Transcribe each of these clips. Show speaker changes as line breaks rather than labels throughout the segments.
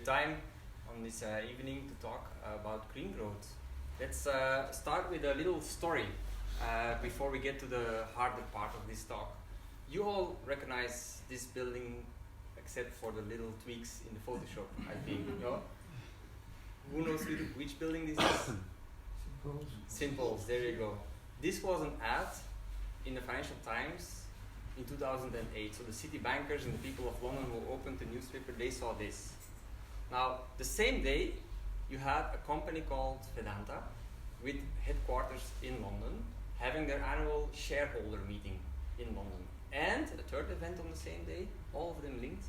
time on this evening to talk about green growth. Let's start with a little story before we get to the harder part of this talk. You all recognize this building except for the little tweaks in the Photoshop, I think. No? Who knows which building this is? St. Paul's, there you go. This was an ad in the Financial Times in 2008. So the city bankers and the people of London who opened the newspaper, they saw this. Now, the same day, you had a company called Vedanta with headquarters in London having their annual shareholder meeting in London. And the third event on the same day, all of them linked,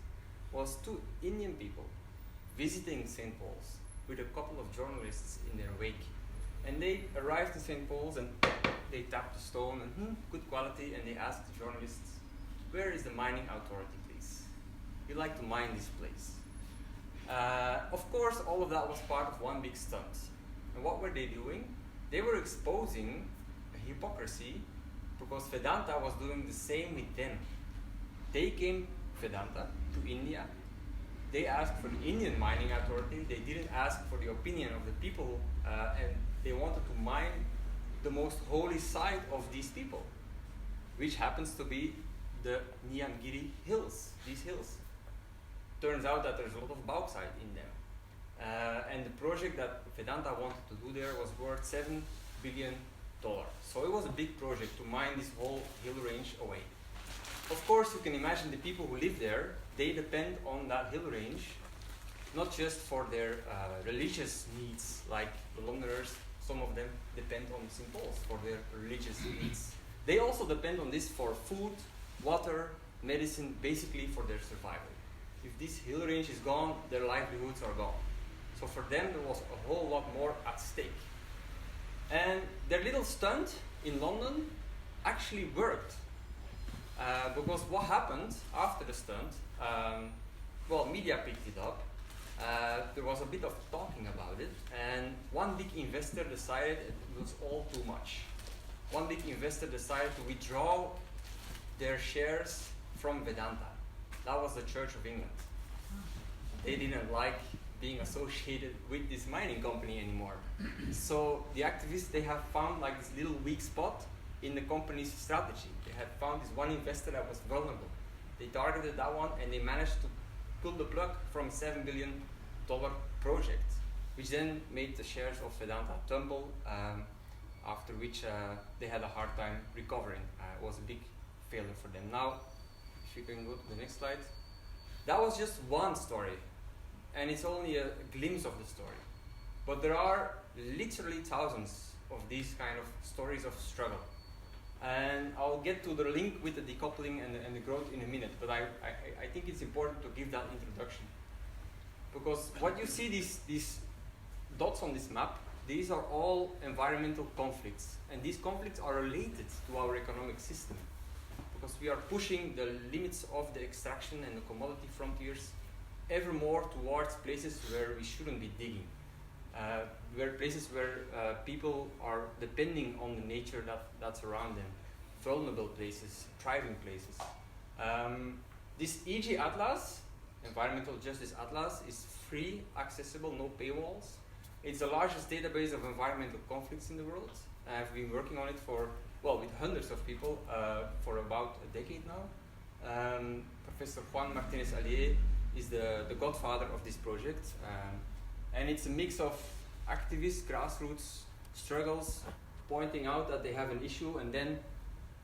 was two Indian people visiting St. Paul's with a couple of journalists in their wake. And they arrived in St. Paul's and they tapped the stone and good quality, and they asked the journalists, where is the mining authority, please? We'd like to mine this place. Of course, all of that was part of one big stunt. And what were they doing? They were exposing a hypocrisy because Vedanta was doing the same with them. They came, Vedanta, to India. They asked for the Indian mining authority. They didn't ask for the opinion of the people, and they wanted to mine the most holy site of these people, which happens to be the Niyamgiri hills, these hills. Turns out that there's a lot of bauxite in them. And the project that Vedanta wanted to do there was worth $7 billion. So it was a big project to mine this whole hill range away. Of course, you can imagine the people who live there, they depend on that hill range, not just for their religious needs, like the Londoners, some of them depend on St. Paul's for their religious needs. They also depend on this for food, water, medicine, basically for their survival. If this hill range is gone, their livelihoods are gone. So for them, there was a whole lot more at stake. And their little stunt in London actually worked. Because what happened after the stunt, media picked it up. There was a bit of talking about it, and one big investor decided it was all too much. One big investor decided to withdraw their shares from Vedanta. That was the Church of England. They didn't like being associated with this mining company anymore. So the activists, they have found like this little weak spot in the company's strategy. They had found this one investor that was vulnerable. They targeted that one and they managed to pull the plug from $7 billion project, which then made the shares of Vedanta tumble, after which they had a hard time recovering. It was a big failure for them. Now, if you can go to the next slide. That was just one story, and it's only a glimpse of the story. But there are literally thousands of these kind of stories of struggle. And I'll get to the link with the decoupling and the growth in a minute, but I think it's important to give that introduction. Because what you see, these dots on this map, these are all environmental conflicts. And these conflicts are related to our economic system. Because we are pushing the limits of the extraction and the commodity frontiers ever more towards places where we shouldn't be digging. Places where people are depending on the nature that's around them. Vulnerable places, thriving places. This EG Atlas, Environmental Justice Atlas, is free, accessible, no paywalls. It's the largest database of environmental conflicts in the world. I've been working on it with hundreds of people for about a decade now. Professor Juan Martinez Allier is the godfather of this project. And it's a mix of activists, grassroots struggles, pointing out that they have an issue, and then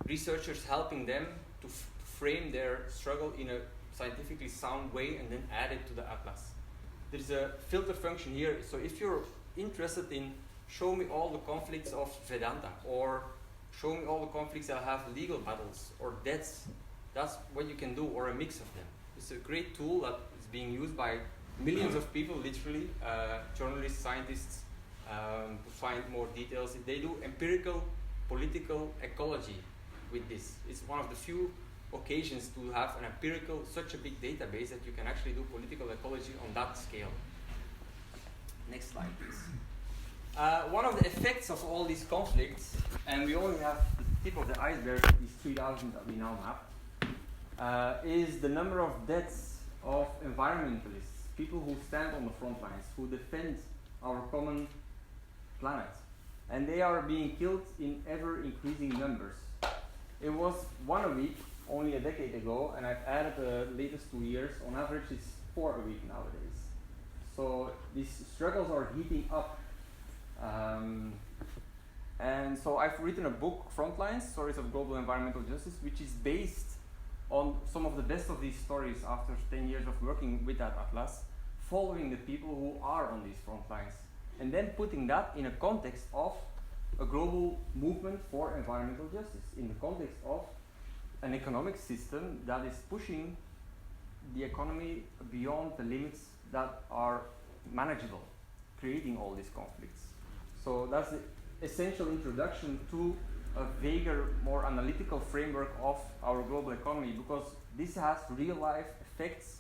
researchers helping them to frame their struggle in a scientifically sound way and then add it to the atlas. There's a filter function here, so if you're interested in show me all the conflicts of Vedanta, or show me all the conflicts that have legal battles or debts, that's what you can do, or a mix of them. It's a great tool that is being used by millions of people, literally, journalists, scientists, to find more details. They do empirical political ecology with this. It's one of the few occasions to have an empirical, such a big database that you can actually do political ecology on that scale. Next slide, please. One of the effects of all these conflicts, and we only have the tip of the iceberg, these 3,000 that we now map, is the number of deaths of environmentalists,
people who stand on the front lines, who defend our common planet. And they are being killed in ever increasing numbers. It was 1 a week only a decade ago, and I've added the latest 2 years. On average, it's 4 a week nowadays. So these struggles are heating up. And so I've written a book, Frontlines, Stories of Global Environmental Justice, which is based on some of the best of these stories after 10 years of working with that atlas, following the people who are on these front lines, and then putting that in a context of a global movement for environmental justice, in the context of an economic system that is pushing the economy beyond the limits that are manageable, creating all these conflicts. So that's the essential introduction to a vaguer, more analytical framework of our global economy, because this has real life effects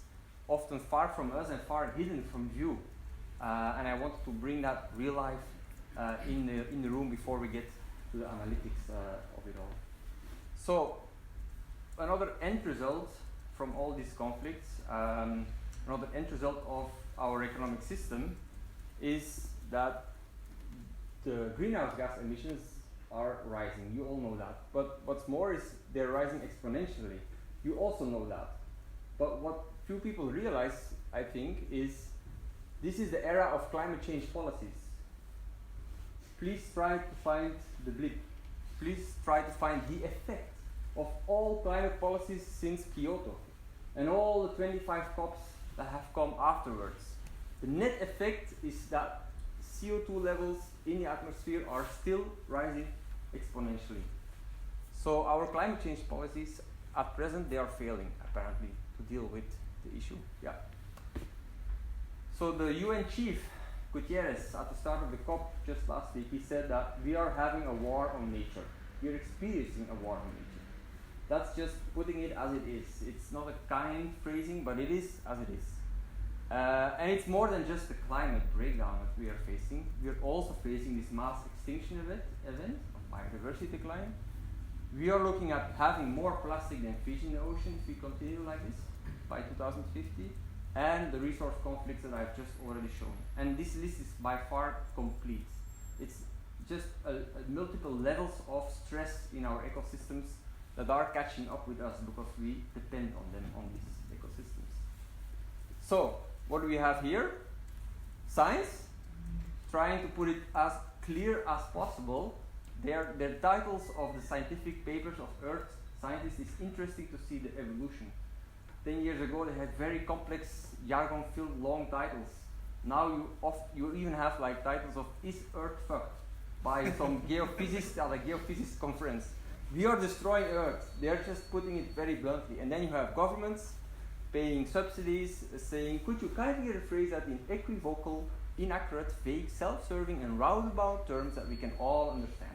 often far from us and far hidden from view. And I wanted to bring that real life in the room before we get to the analytics of it all. So another end result from all these conflicts, another end result of our economic system is that the greenhouse gas emissions are rising. You all know that. But what's more is they're rising exponentially. You also know that. But what few people realize, I think, is this is the era of climate change policies. Please try to find the blip. Please try to find the effect of all climate policies since Kyoto and all the 25 COPs that have come afterwards. The net effect is that CO2 levels in the atmosphere are still rising exponentially. So our climate change policies at present, they are failing apparently to deal with the issue. Yeah. So the UN chief Gutierrez at the start of the COP just last week, he said that we are having a war on nature. We are experiencing a war on nature. That's just putting it as it is. It's not a kind phrasing, but it is as it is. And it's more than just the climate breakdown that we are facing. We are also facing this mass extinction event of biodiversity decline. We are looking at having more plastic than fish in the ocean if we continue like this by 2050, and the resource conflicts that I've just already shown. And this list is by far complete. It's just multiple levels of stress in our ecosystems that are catching up with us because we depend on them, on these ecosystems. So, what do we have here? Science, trying to put it as clear as possible. Their titles of the scientific papers of Earth scientists is interesting to see the evolution. 10 years ago they had very complex jargon-filled long titles. Now you even have like titles of "Is Earth fucked?" by some geophysicist at a geophysics conference. We are destroying Earth. They are just putting it very bluntly. And then you have governments paying subsidies, saying, could you kindly rephrase that in equivocal, inaccurate, vague, self-serving, and roundabout terms that we can all understand.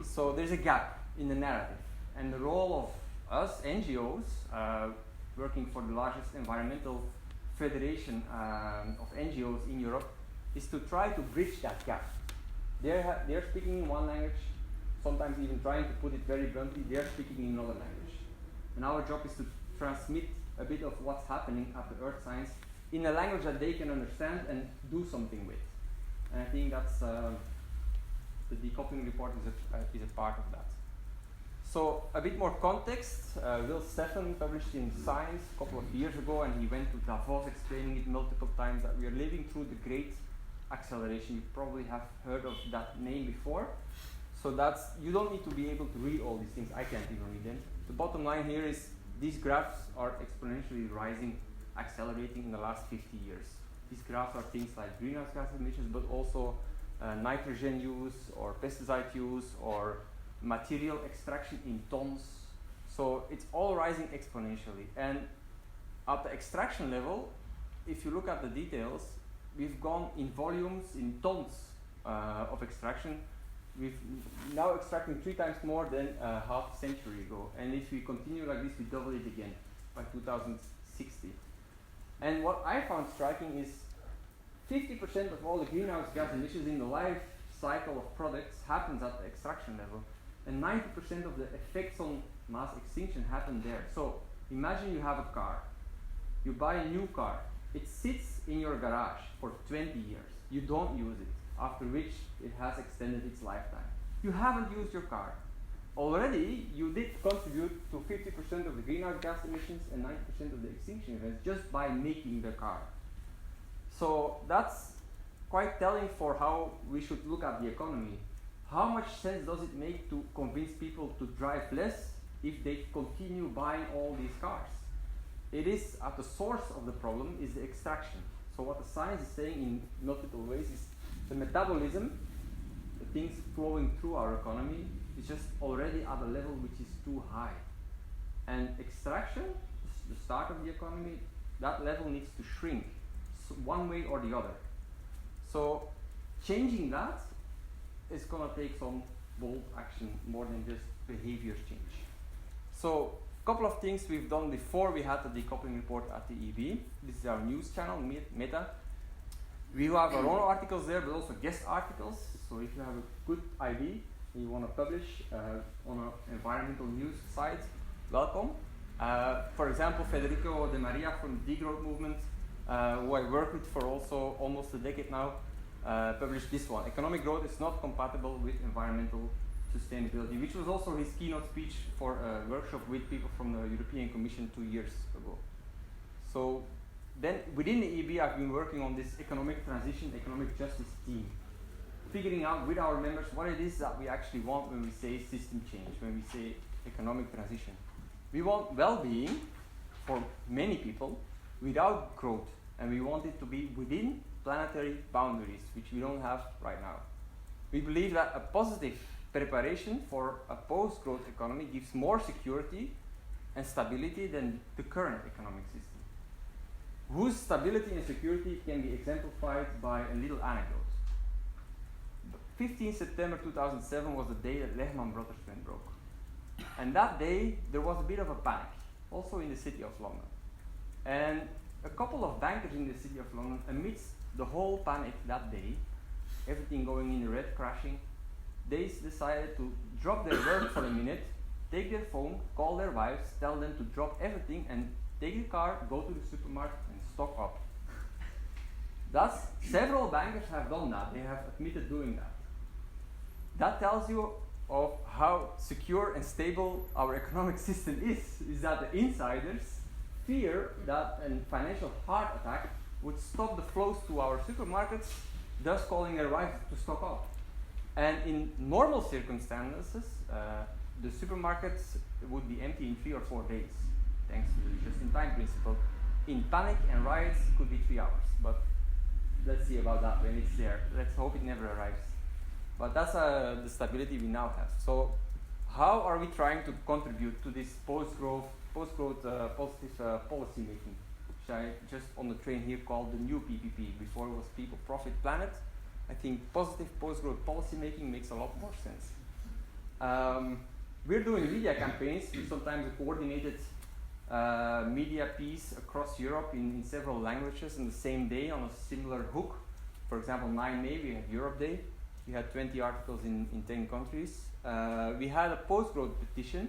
So there's a gap in the narrative. And the role of us, NGOs, working for the largest environmental federation of NGOs in Europe, is to try to bridge that gap. They're speaking in one language, sometimes even trying to put it very bluntly, they're speaking in another language. And our job is to transmit a bit of what's happening at the Earth Science in a language that they can understand and do something with. And I think that's the decoupling report is a part of that. So a bit more context. Will Steffen published in Science a couple of years ago, and he went to Davos explaining it multiple times that we are living through the Great Acceleration. You probably have heard of that name before. So that's, you don't need to be able to read all these things. I can't even read them. The bottom line here is these graphs are exponentially rising, accelerating in the last 50 years. These graphs are things like greenhouse gas emissions, but also nitrogen use or pesticide use or material extraction in tons. So it's all rising exponentially. And at the extraction level, if you look at the details, we've gone in volumes, in tons of extraction. We've now extracting 3 times more than half a century ago. And if we continue like this, we double it again by 2060. And what I found striking is 50% of all the greenhouse gas emissions in the life cycle of products happens at the extraction level. And 90% of the effects on mass extinction happen there. So imagine you have a car. You buy a new car. It sits in your garage for 20 years. You don't use it, after which it has extended its lifetime. You haven't used your car. Already, you did contribute to 50% of the greenhouse gas emissions and 90% of the extinction events just by making the car. So that's quite telling for how we should look at the economy. How much sense does it make to convince people to drive less if they continue buying all these cars? It is at the source of the problem is the extraction. So what the science is saying in multiple ways is the metabolism, the things flowing through our economy, is just already at a level which is too high. And extraction, the start of the economy, that level needs to shrink, so one way or the other. So changing that is going to take some bold action more than just behavior change. So a couple of things we've done before we had the decoupling report at the EB. This is our news channel, Meta. We have our own articles there, but also guest articles. So if you have a good idea and you want to publish on an environmental news site, welcome. For example, Federico De Maria from the Degrowth movement, who I work with for also almost a decade now, published this one. Economic growth is not compatible with environmental sustainability, which was also his keynote speech for a workshop with people from the European Commission 2 years ago. So then within the EB, I've been working on this economic transition, economic justice team, figuring out with our members what it is that we actually want when we say system change, when we say economic transition. We want well-being for many people without growth, and we want it to be within planetary boundaries, which we don't have right now. We believe that a positive preparation for a post-growth economy gives more security and stability than the current economic system, whose stability and security can be exemplified by a little anecdote. 15 September 2007 was the day that Lehman Brothers went broke. And that day, there was a bit of a panic, also in the city of London. And a couple of bankers in the city of London, amidst the whole panic that day, everything going in the red, crashing, they decided to drop their work for a minute, take their phone, call their wives, tell them to drop everything and take the car, go to the supermarket and stock up. Thus, several bankers have done that. They have admitted doing that. That tells you of how secure and stable our economic system is that the insiders fear that a financial heart attack would stop the flows to our supermarkets, thus calling their wives to stock up. And in normal circumstances, the supermarkets would be empty in 3 or 4 days, thanks to the just-in-time principle. In panic and riots, it could be 3 hours, but let's see about that when it's there. Let's hope it never arrives. But that's the stability we now have. So how are we trying to contribute to this post-growth positive policy making, which I just on the train here called the new PPP. Before it was People, Profit, Planet. I think positive post-growth policy making makes a lot more sense. We're doing media campaigns, sometimes a coordinated media piece across Europe in several languages on the same day on a similar hook. For example, 9 May, we had Europe Day. We had 20 articles in 10 countries. We had a post-growth petition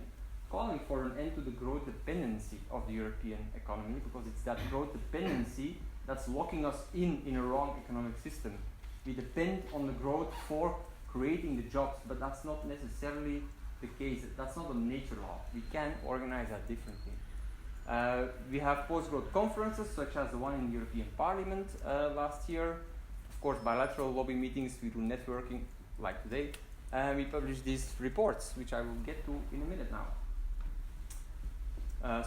calling for an end to the growth dependency of the European economy, because it's that growth dependency that's locking us in a wrong economic system. We depend on the growth for creating the jobs, but that's not necessarily the case. That's not a nature law. We can organize that differently. We have post-growth conferences, such as the one in the European Parliament last year. Of course, bilateral lobby meetings, we do networking, like today. And we publish these reports, which I will get to in a minute now.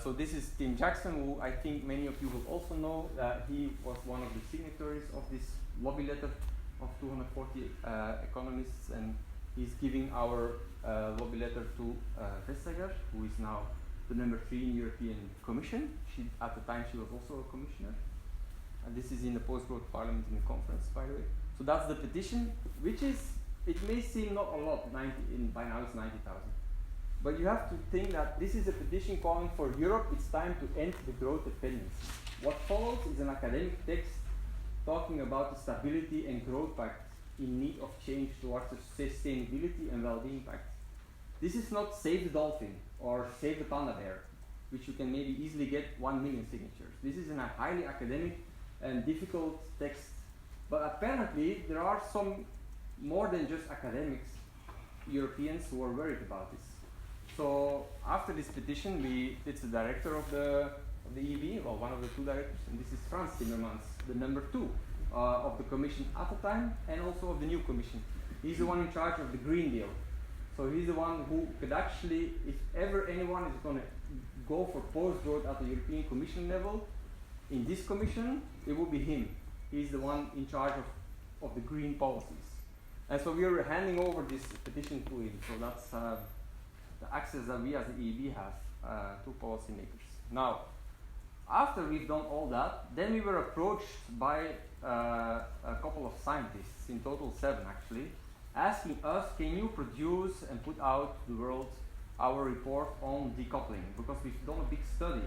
So this is Tim Jackson, who I think many of you will also know. He was one of the signatories of this lobby letter of 240 economists, and he's giving our lobby letter to Vestager, who is now the number 3 in European Commission. At the time, she was also a commissioner. And this is in the post-growth parliament in the conference, by the way. So that's the petition, which is, it may seem not a lot, by now it's 90,000. But you have to think that this is a petition calling for Europe, it's time to end the growth dependency. What follows is an academic text talking about the Stability and Growth Pact in need of change towards the sustainability and well-being pact. This is not Save the Dolphin or Save the Panda Bear, which you can maybe easily get 1 million signatures. This is a highly academic and difficult text. But apparently there are some more than just academics, Europeans, who are worried about this. So after this petition, it's the director of the EEB, well, one of the two directors, and this is Frans Timmermans, the number 2 of the commission at the time, and also of the new commission. He's the one in charge of the Green Deal. So he's the one who could actually, if ever anyone is going to go for post-growth at the European Commission level, in this commission, it will be him. He's the one in charge of the green policies. And so we are handing over this petition to him. So that's the access that we as the EEB have to policymakers. Now, after we've done all that, then we were approached by a couple of scientists, in total 7 actually, asking us, can you produce and put out to the world our report on decoupling? Because we've done a big study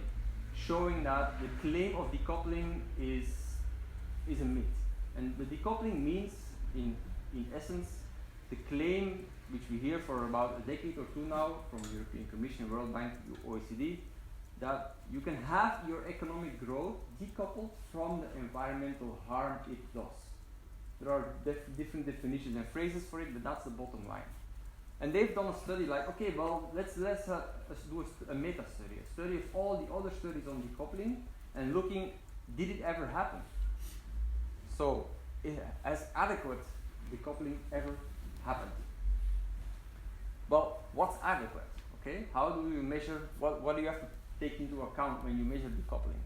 showing that the claim of decoupling is a myth. And the decoupling means, in essence, the claim which we hear for about a decade or 2 now from the European Commission, World Bank, OECD, that you can have your economic growth decoupled from the environmental harm it does. There are different definitions and phrases for it, but that's the bottom line. And they've done a study like, okay, well, let's do a meta study, a study of all the other studies on decoupling, and looking, did it ever happen? So, has adequate decoupling ever happened? Well, what's adequate? Okay, how do you measure? What do you have to take into account when you measure decoupling?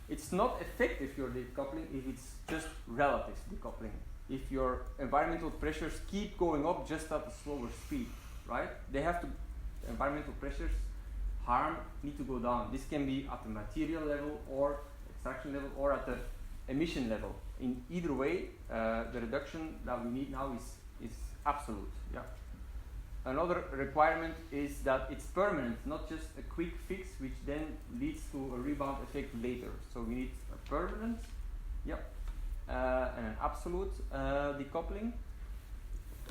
It's not effective, your decoupling, if it's just relative decoupling. If your environmental pressures keep going up just at a slower speed, right? Environmental pressures, harm, need to go down. This can be at the material level or extraction level or at the emission level. In either way, the reduction that we need now is absolute. Yeah. Another requirement is that it's permanent, not just a quick fix, which then leads to a rebound effect later. So we need a permanent, and an absolute decoupling.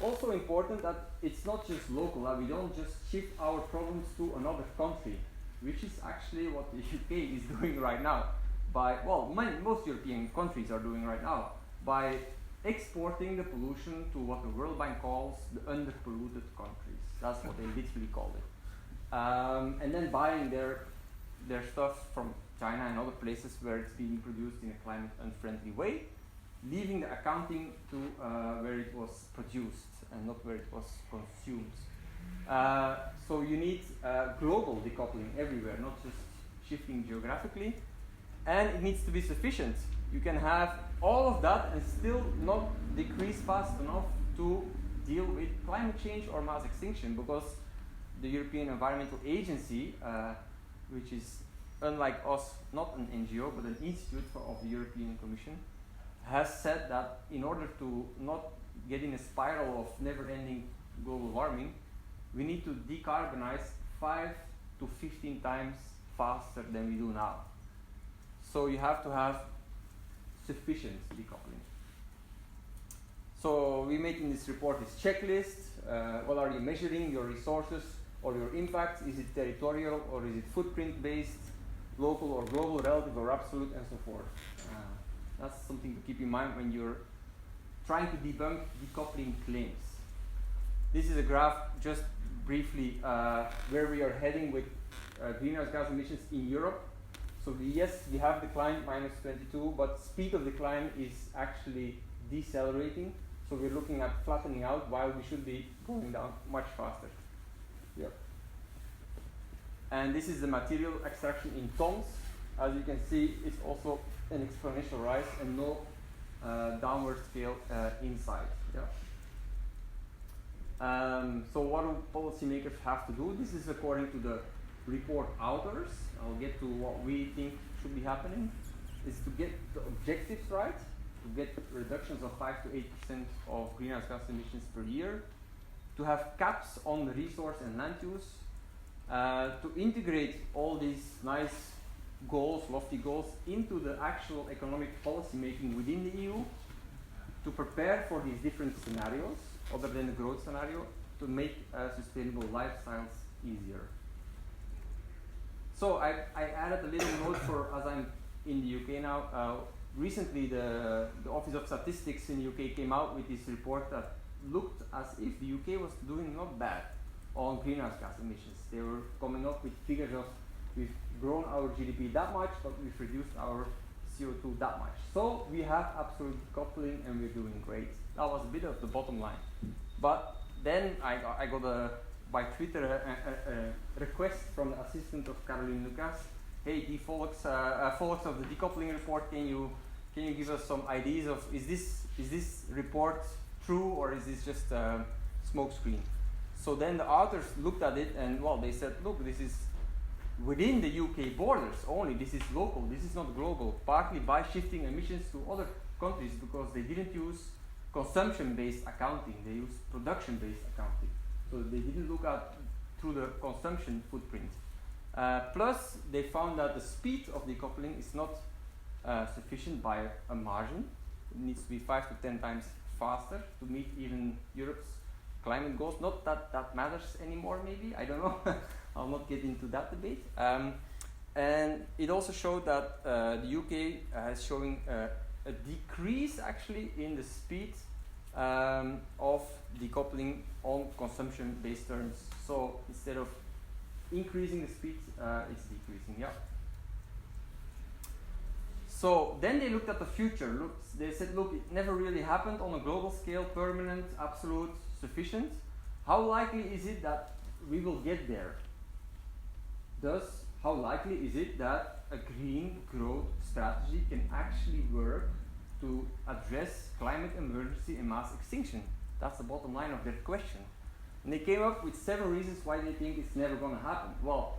Also important that it's not just local, that we don't just shift our problems to another country, which is actually what the UK is doing right now. Most European countries are doing right now, by exporting the pollution to what the World Bank calls the underpolluted countries. That's what they literally call it. And then buying their stuff from China and other places where it's being produced in a climate unfriendly way, leaving the accounting to where it was produced and not where it was consumed. So you need global decoupling everywhere, not just shifting geographically. And it needs to be sufficient. You can have all of that and still not decrease fast enough to deal with climate change or mass extinction, because the European Environmental Agency, which is unlike us, not an NGO but an institute of the European Commission, has said that in order to not get in a spiral of never-ending global warming, we need to decarbonize 5 to 15 times faster than we do now. So you have to have sufficient decoupling. So we make in this report this checklist. What are you measuring? Your resources or your impact? Is it territorial or is it footprint based, local or global, relative or absolute, and so forth. That's something to keep in mind when you're trying to debunk decoupling claims. This is a graph, just briefly, where we are heading with greenhouse gas emissions in Europe. So yes, we have declined -22, but speed of decline is actually decelerating. So we're looking at flattening out while we should be going down much faster. Yep. And this is the material extraction in tons. As you can see, it's also an exponential rise and no downward scale inside. Yeah. So what do policymakers have to do? This is according to the report authors. I'll get to what we think should be happening. Is to get the objectives right, to get reductions of 5 to 8% of greenhouse gas emissions per year, to have caps on the resource and land use, to integrate all these nice goals, lofty goals, into the actual economic policy making within the EU, to prepare for these different scenarios, other than the growth scenario, to make sustainable lifestyles easier. So I added a little note for, as I'm in the UK now, recently the Office of Statistics in the UK came out with this report that looked as if the UK was doing not bad on greenhouse gas emissions. They were coming up with figures of we've grown our GDP that much, but we've reduced our CO2 that much. So we have absolute decoupling and we're doing great. That was a bit of the bottom line. But then I got by Twitter a request from the assistant of Caroline Lucas. Hey, the folks of the decoupling report, can you give us some ideas of is this report true or is this just a smokescreen? So then the authors looked at it and well, they said, look, this is within the UK borders only. This is local. This is not global. Partly by shifting emissions to other countries because they didn't use consumption-based accounting. They used production-based accounting. So they didn't look at through the consumption footprint. Plus, they found that the speed of decoupling is not sufficient by a margin. It needs to be 5 to 10 times faster to meet even Europe's climate goals. Not that that matters anymore, maybe. I don't know. I'll not get into that debate. And it also showed that the UK is showing a decrease actually in the speed of decoupling on consumption-based terms. So instead of increasing the speed, it's decreasing. Yeah. So then they looked at the future. They said, look, it never really happened on a global scale, permanent, absolute, sufficient. How likely is it that we will get there? Thus, how likely is it that a green growth strategy can actually work to address climate emergency and mass extinction? That's the bottom line of their question. And they came up with several reasons why they think it's never going to happen. Well,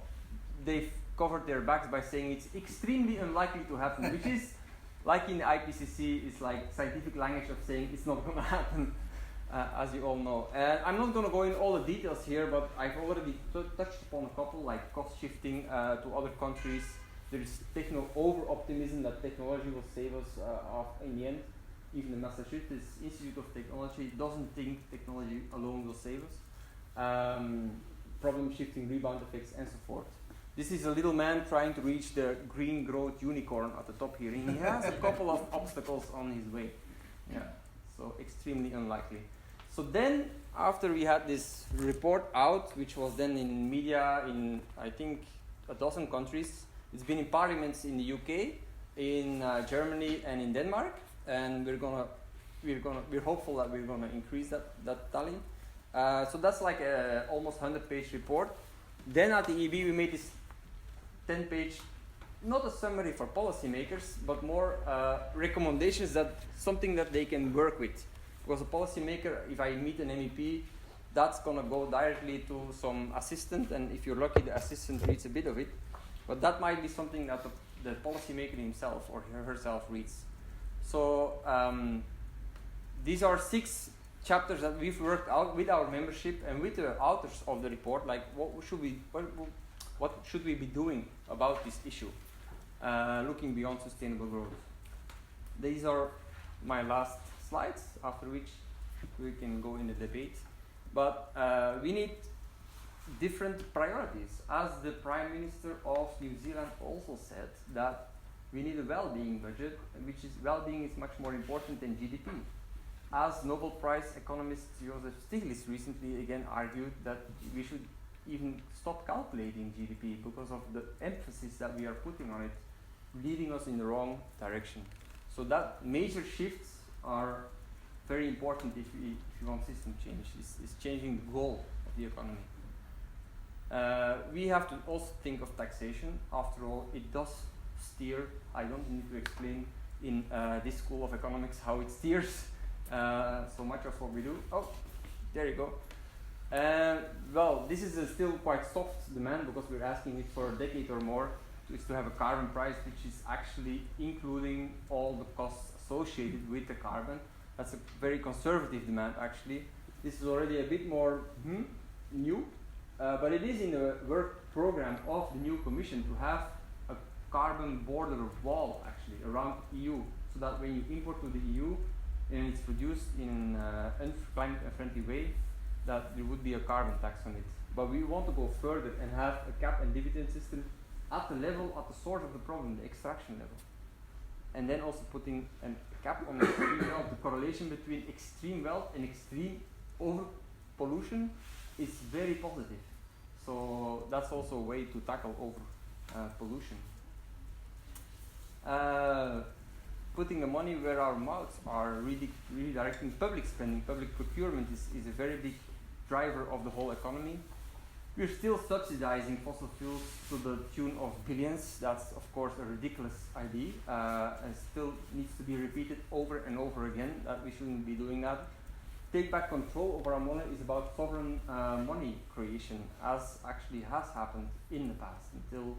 they've covered their backs by saying it's extremely unlikely to happen, which is, like in the IPCC, it's like scientific language of saying it's not going to happen, as you all know. And I'm not going to go in all the details here, but I've already touched upon a couple, like cost shifting to other countries. There's over-optimism that technology will save us in the end. Even the Massachusetts Institute of Technology doesn't think technology alone will save us. Problem shifting, rebound effects, and so forth. This is a little man trying to reach the green growth unicorn at the top here, and he has a couple of obstacles on his way. Yeah, so extremely unlikely. So then, after we had this report out, which was then in media in, I think, 12 countries, it's been in parliaments in the UK, in Germany, and in Denmark, and we're hopeful that we're gonna increase that tally. So that's like a almost 100-page report. Then at the EB we made this 10-page, not a summary for policymakers, but more recommendations, that something that they can work with. Because a policymaker, if I meet an MEP, that's gonna go directly to some assistant, and if you're lucky, the assistant reads a bit of it. But that might be something that the policymaker himself or herself reads. So these are 6 chapters that we've worked out with our membership and with the authors of the report, like what should we be doing about this issue, looking beyond sustainable growth. These are my last slides, after which we can go in the debate. But we need different priorities. As the Prime Minister of New Zealand also said, that we need a well-being budget, which is well-being is much more important than GDP. As Nobel Prize economist Joseph Stiglitz recently again argued that we should even stop calculating GDP because of the emphasis that we are putting on it, leading us in the wrong direction. So that major shifts are very important if you want system change. It's changing the goal of the economy. We have to also think of taxation. After all, it does steer. I don't need to explain in this school of economics how it steers so much of what we do. Oh, there you go. Well, this is still quite soft demand because we're asking it for a decade or more, is to have a carbon price which is actually including all the costs associated with the carbon. That's a very conservative demand actually. This is already a bit more new, but it is in the work program of the new commission to have a carbon border wall actually around the EU, so that when you import to the EU and it's produced in a climate-friendly way, that there would be a carbon tax on it. But we want to go further and have a cap and dividend system at the level, at the source of the problem, the extraction level. and then also putting a cap on extreme wealth. The correlation between extreme wealth and extreme over pollution is very positive. So that's also a way to tackle over pollution. Putting the money where our mouths are, redirecting public spending, public procurement is a very big driver of the whole economy. We're still subsidizing fossil fuels to the tune of billions. That's of course a ridiculous idea and still needs to be repeated over and over again that we shouldn't be doing that. Take back control over our money is about sovereign money creation, as actually has happened in the past until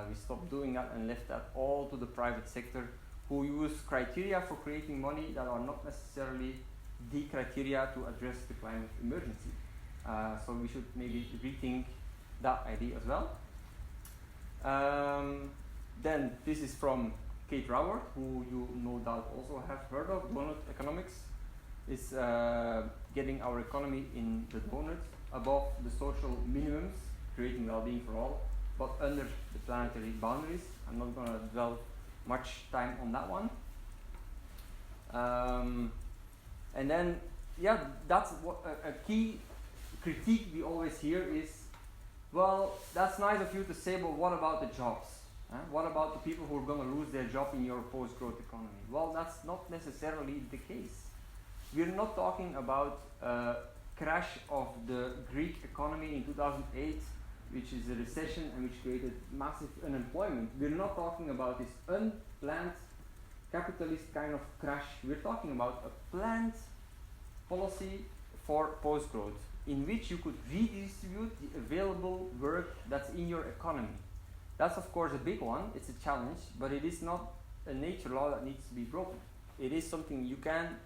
we stopped doing that and left that all to the private sector, who use criteria for creating money that are not necessarily the criteria to address the climate emergency. So we should maybe rethink that idea as well. Then this is from Kate Raworth, who you no doubt also have heard of, donut economics. Is getting our economy in the donut above the social minimums, creating well-being for all, but under the planetary boundaries. I'm not going to dwell much time on that one. And then, yeah, that's what a key critique we always hear is, well, that's nice of you to say, but what about the jobs? What about the people who are going to lose their job in your post-growth economy? Well, that's not necessarily the case. We're not talking about a crash of the Greek economy in 2008, which is a recession and which created massive unemployment. We're not talking about this unplanned capitalist kind of crash. We're talking about a planned policy for post-growth in which you could redistribute the available work that's in your economy. That's of course a big one, it's a challenge, but it is not a nature law that needs to be broken. It is something you can,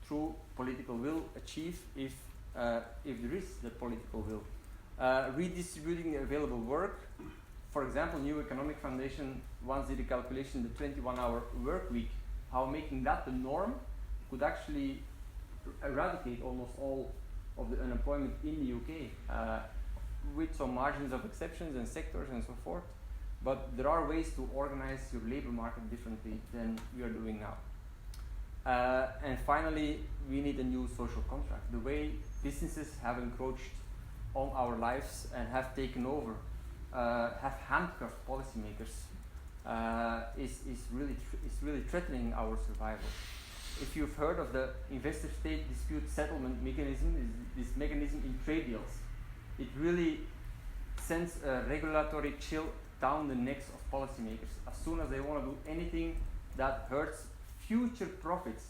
through political will, achieve if there is the political will. Redistributing the available work. For example, New Economic Foundation once did a calculation, the 21-hour work week, how making that the norm could actually eradicate almost all of the unemployment in the UK, with some margins of exceptions and sectors and so forth. But there are ways to organize your labor market differently than we are doing now. And finally, we need a new social contract. The way businesses have encroached on our lives and have taken over, have handcuffed policymakers, is really threatening our survival. If you've heard of the investor-state dispute settlement mechanism, this mechanism in trade deals, it really sends a regulatory chill down the necks of policymakers. As soon as they want to do anything that hurts future profits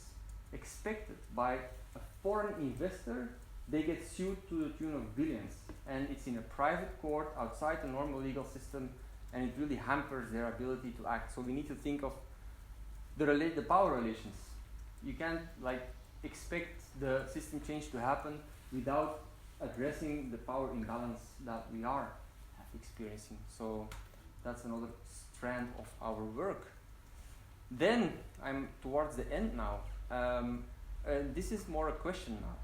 expected by a foreign investor, they get sued to the tune of billions. And it's in a private court outside the normal legal system, and it really hampers their ability to act. So we need to think of the power relations. You can't expect the system change to happen without addressing the power imbalance that we are experiencing. So that's another strand of our work. Then I'm towards the end now. This is more a question now.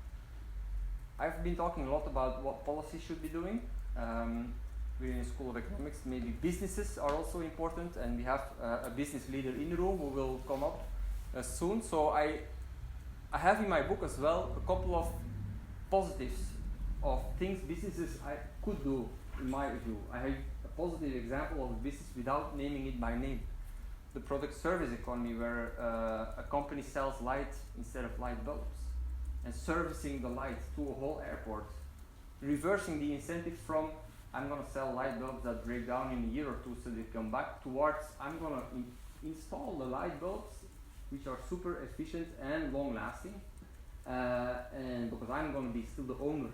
I've been talking a lot about what policy should be doing. We're in a School of Economics. Maybe businesses are also important, and we have a business leader in the room who will come up soon. So I have in my book as well a couple of positives of things businesses could do, in my view. I have a positive example of a business without naming it by name. The product service economy, where a company sells light instead of light bulbs, and servicing the light to a whole airport, reversing the incentive from I'm going to sell light bulbs that break down in a year or two so they come back, towards I'm going to install the light bulbs which are super efficient and long lasting, and because I'm going to be still the owner,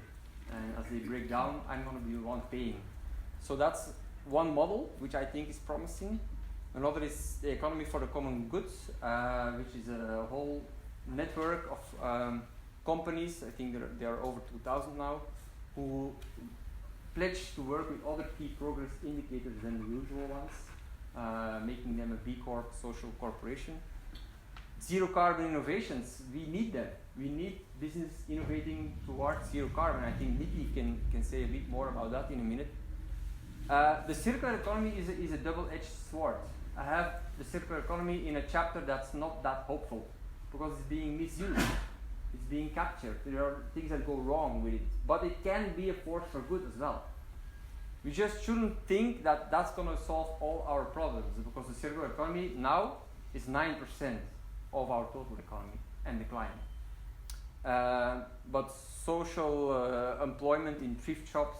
and as they break down I'm going to be the one paying. So that's one model which I think is promising. Another is the economy for the common goods, which is a whole network of companies, I think there are over 2,000 now, who pledge to work with other key progress indicators than the usual ones, making them a B Corp social corporation. Zero carbon innovations, we need them. We need business innovating towards zero carbon. I think Nikki can say a bit more about that in a minute. The circular economy is a double-edged sword. I have the circular economy in a chapter that's not that hopeful because it's being misused, it's being captured. There are things that go wrong with it, but it can be a force for good as well. We just shouldn't think that that's going to solve all our problems, because the circular economy now is 9% of our total economy and declining. But social employment in thrift shops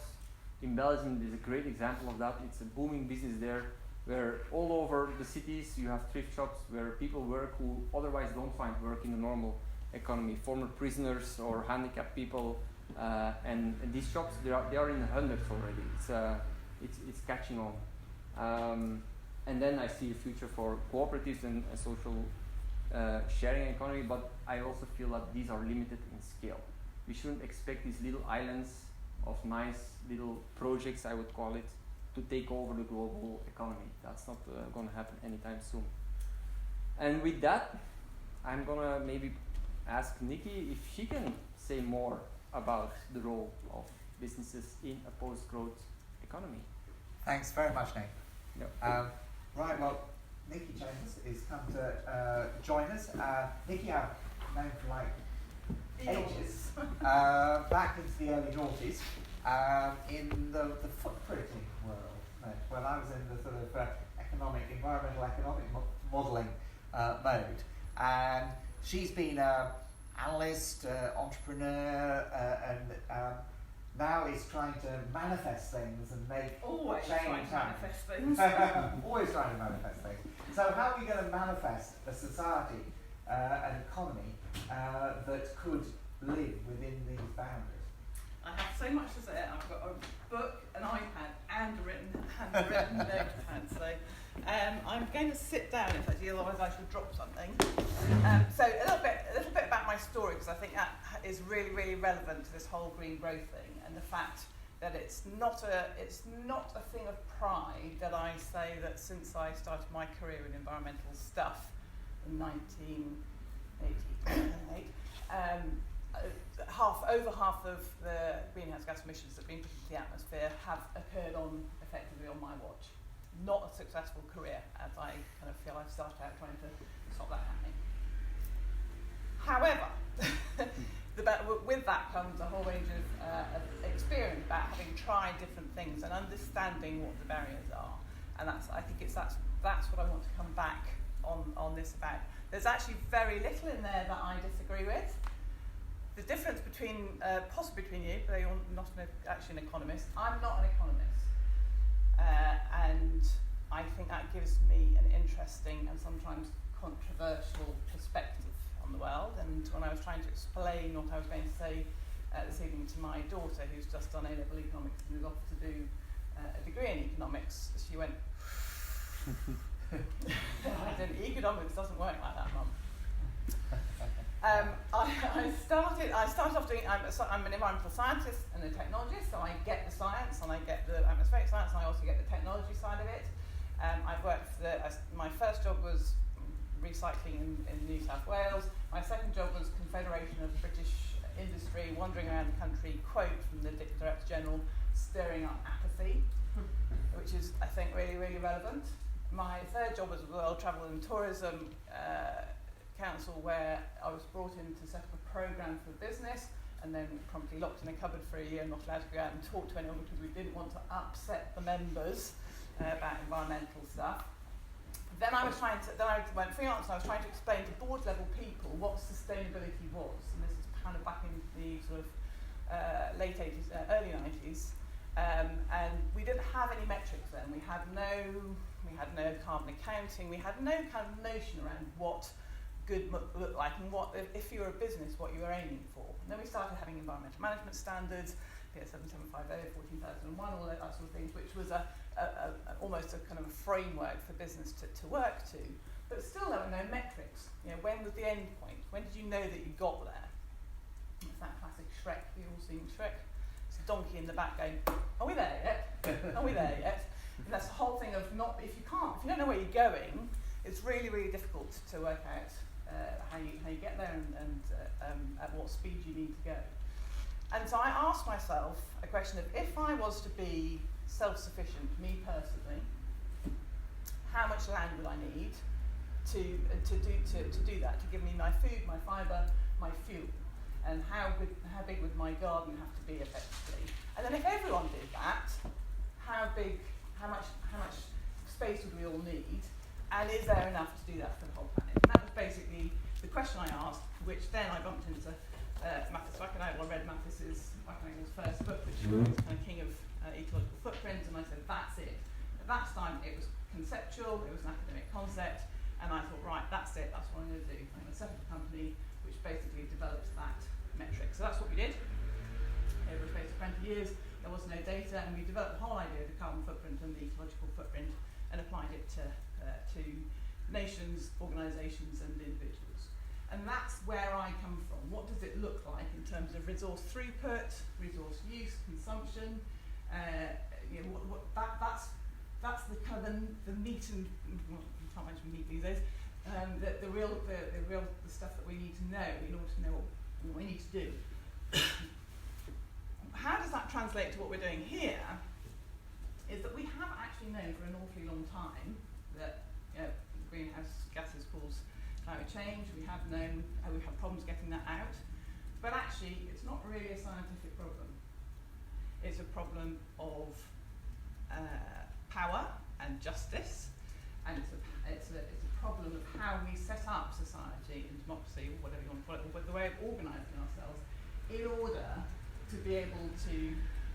in Belgium is a great example of that. It's a booming business there, where all over the cities you have thrift shops where people work who otherwise don't find work in a normal economy. Former prisoners or handicapped people, and these shops they are in the hundreds already. It's catching on. And then I see a future for cooperatives and a social sharing economy, but I also feel that these are limited in scale. We shouldn't expect these little islands of nice little projects, I would call it, to take over the global economy. That's not going to happen anytime soon. And with that, I'm going to maybe ask Nikki if she can say more about the role of businesses in a post-growth economy.
Thanks very much, Nick.
Yep.
Right, well, Nikki Jones is come to join us. Nikki, I've known for like ages, back into the early noughties, in the foot printing world, when I was in the sort of environmental economic modelling mode. And she's been an analyst, entrepreneur, and now is trying to manifest things and make
always
change
trying to
happen.
manifest things.
Always trying to manifest things. So how are we going to manifest a society, an economy that could live within these boundaries?
I have so much to say. I've got a book, an iPad, and a handwritten notepad. So I'm going to sit down, in fact, otherwise I should drop something. So a little bit about my story, because I think that is really, really relevant to this whole green growth thing, and the fact that it's not a thing of pride that I say that since I started my career in environmental stuff in 1988, over half of the greenhouse gas emissions that have been put into the atmosphere have occurred effectively on my watch. Not a successful career, as I kind of feel I've started out trying to stop that happening. However, with that comes a whole range of experience about having tried different things and understanding what the barriers are. And that's what I want to come back on this about. There's actually very little in there that I disagree with. The difference possibly between you, but you're not actually an economist. I'm not an economist. And I think that gives me an interesting and sometimes controversial perspective on the world. And when I was trying to explain what I was going to say this evening to my daughter, who's just done A-level economics and is off to do a degree in economics, she went, economics doesn't work like that, Mum. I started off doing, I'm an environmental scientist and a technologist, so I get the science and I get the atmospheric science and I also get the technology side of it. I've worked my first job was recycling in New South Wales. My second job was Confederation of British Industry, wandering around the country, quote from the Director General, stirring up apathy, which is, I think, really, really relevant. My third job was World Travel and Tourism Council, where I was brought in to set up a programme for business and then promptly locked in a cupboard for a year, not allowed to go out and talk to anyone because we didn't want to upset the members about environmental stuff. Then I went freelance and I was trying to explain to board level people what sustainability was, and this is kind of back in the sort of late 80s, early 90s, and we didn't have any metrics then. We had no carbon accounting, we had no kind of notion around what good looked like and what, if you were a business, what you were aiming for. And then we started having environmental management standards, PS 7750, 14001, all that sort of things, which was almost a kind of a framework for business to work to. But still there were no metrics. You know, when was the end point? When did you know that you got there? It's that classic Shrek, you've all seen Shrek. It's a donkey in the back going, are we there yet? Are we there yet? And that's the whole thing of if you don't know where you're going, it's really, really difficult to work out how you get there and at what speed you need to go. And so I asked myself a question of, if I was to be self-sufficient, me personally, how much land will I need to do that, to give me my food, my fibre, my fuel, and how big would my garden have to be effectively? And then if everyone did that, how much space would we all need? And is there enough to do that for the whole planet? And that was basically the question I asked, which then I bumped into Mathis Wackenagel. I read Mathis's first book, which was kind of king of ecological footprint, and I said, that's it. At that time, it was conceptual, it was an academic concept, and I thought, right, that's it, that's what I'm going to do. I'm going to set up a company which basically develops that metric. So that's what we did. Over a space of 20 years, there was no data, and we developed the whole idea of the carbon footprint and the ecological footprint and applied it to nations, organisations and individuals. And that's where I come from. What does it look like in terms of resource throughput, resource use, consumption? That's the kind of the meat and can't mention meat these days. The real stuff that we need to know in order to know what we need to do. How does that translate to what we're doing here? Is that we have actually known for an awfully long time that greenhouse gases cause climate change. We have known we have problems getting that out, but actually it's not really a scientific problem. It's a problem of power and justice, and it's a problem of how we set up society and democracy, or whatever you want to call it, but the way of organising ourselves in order to be able to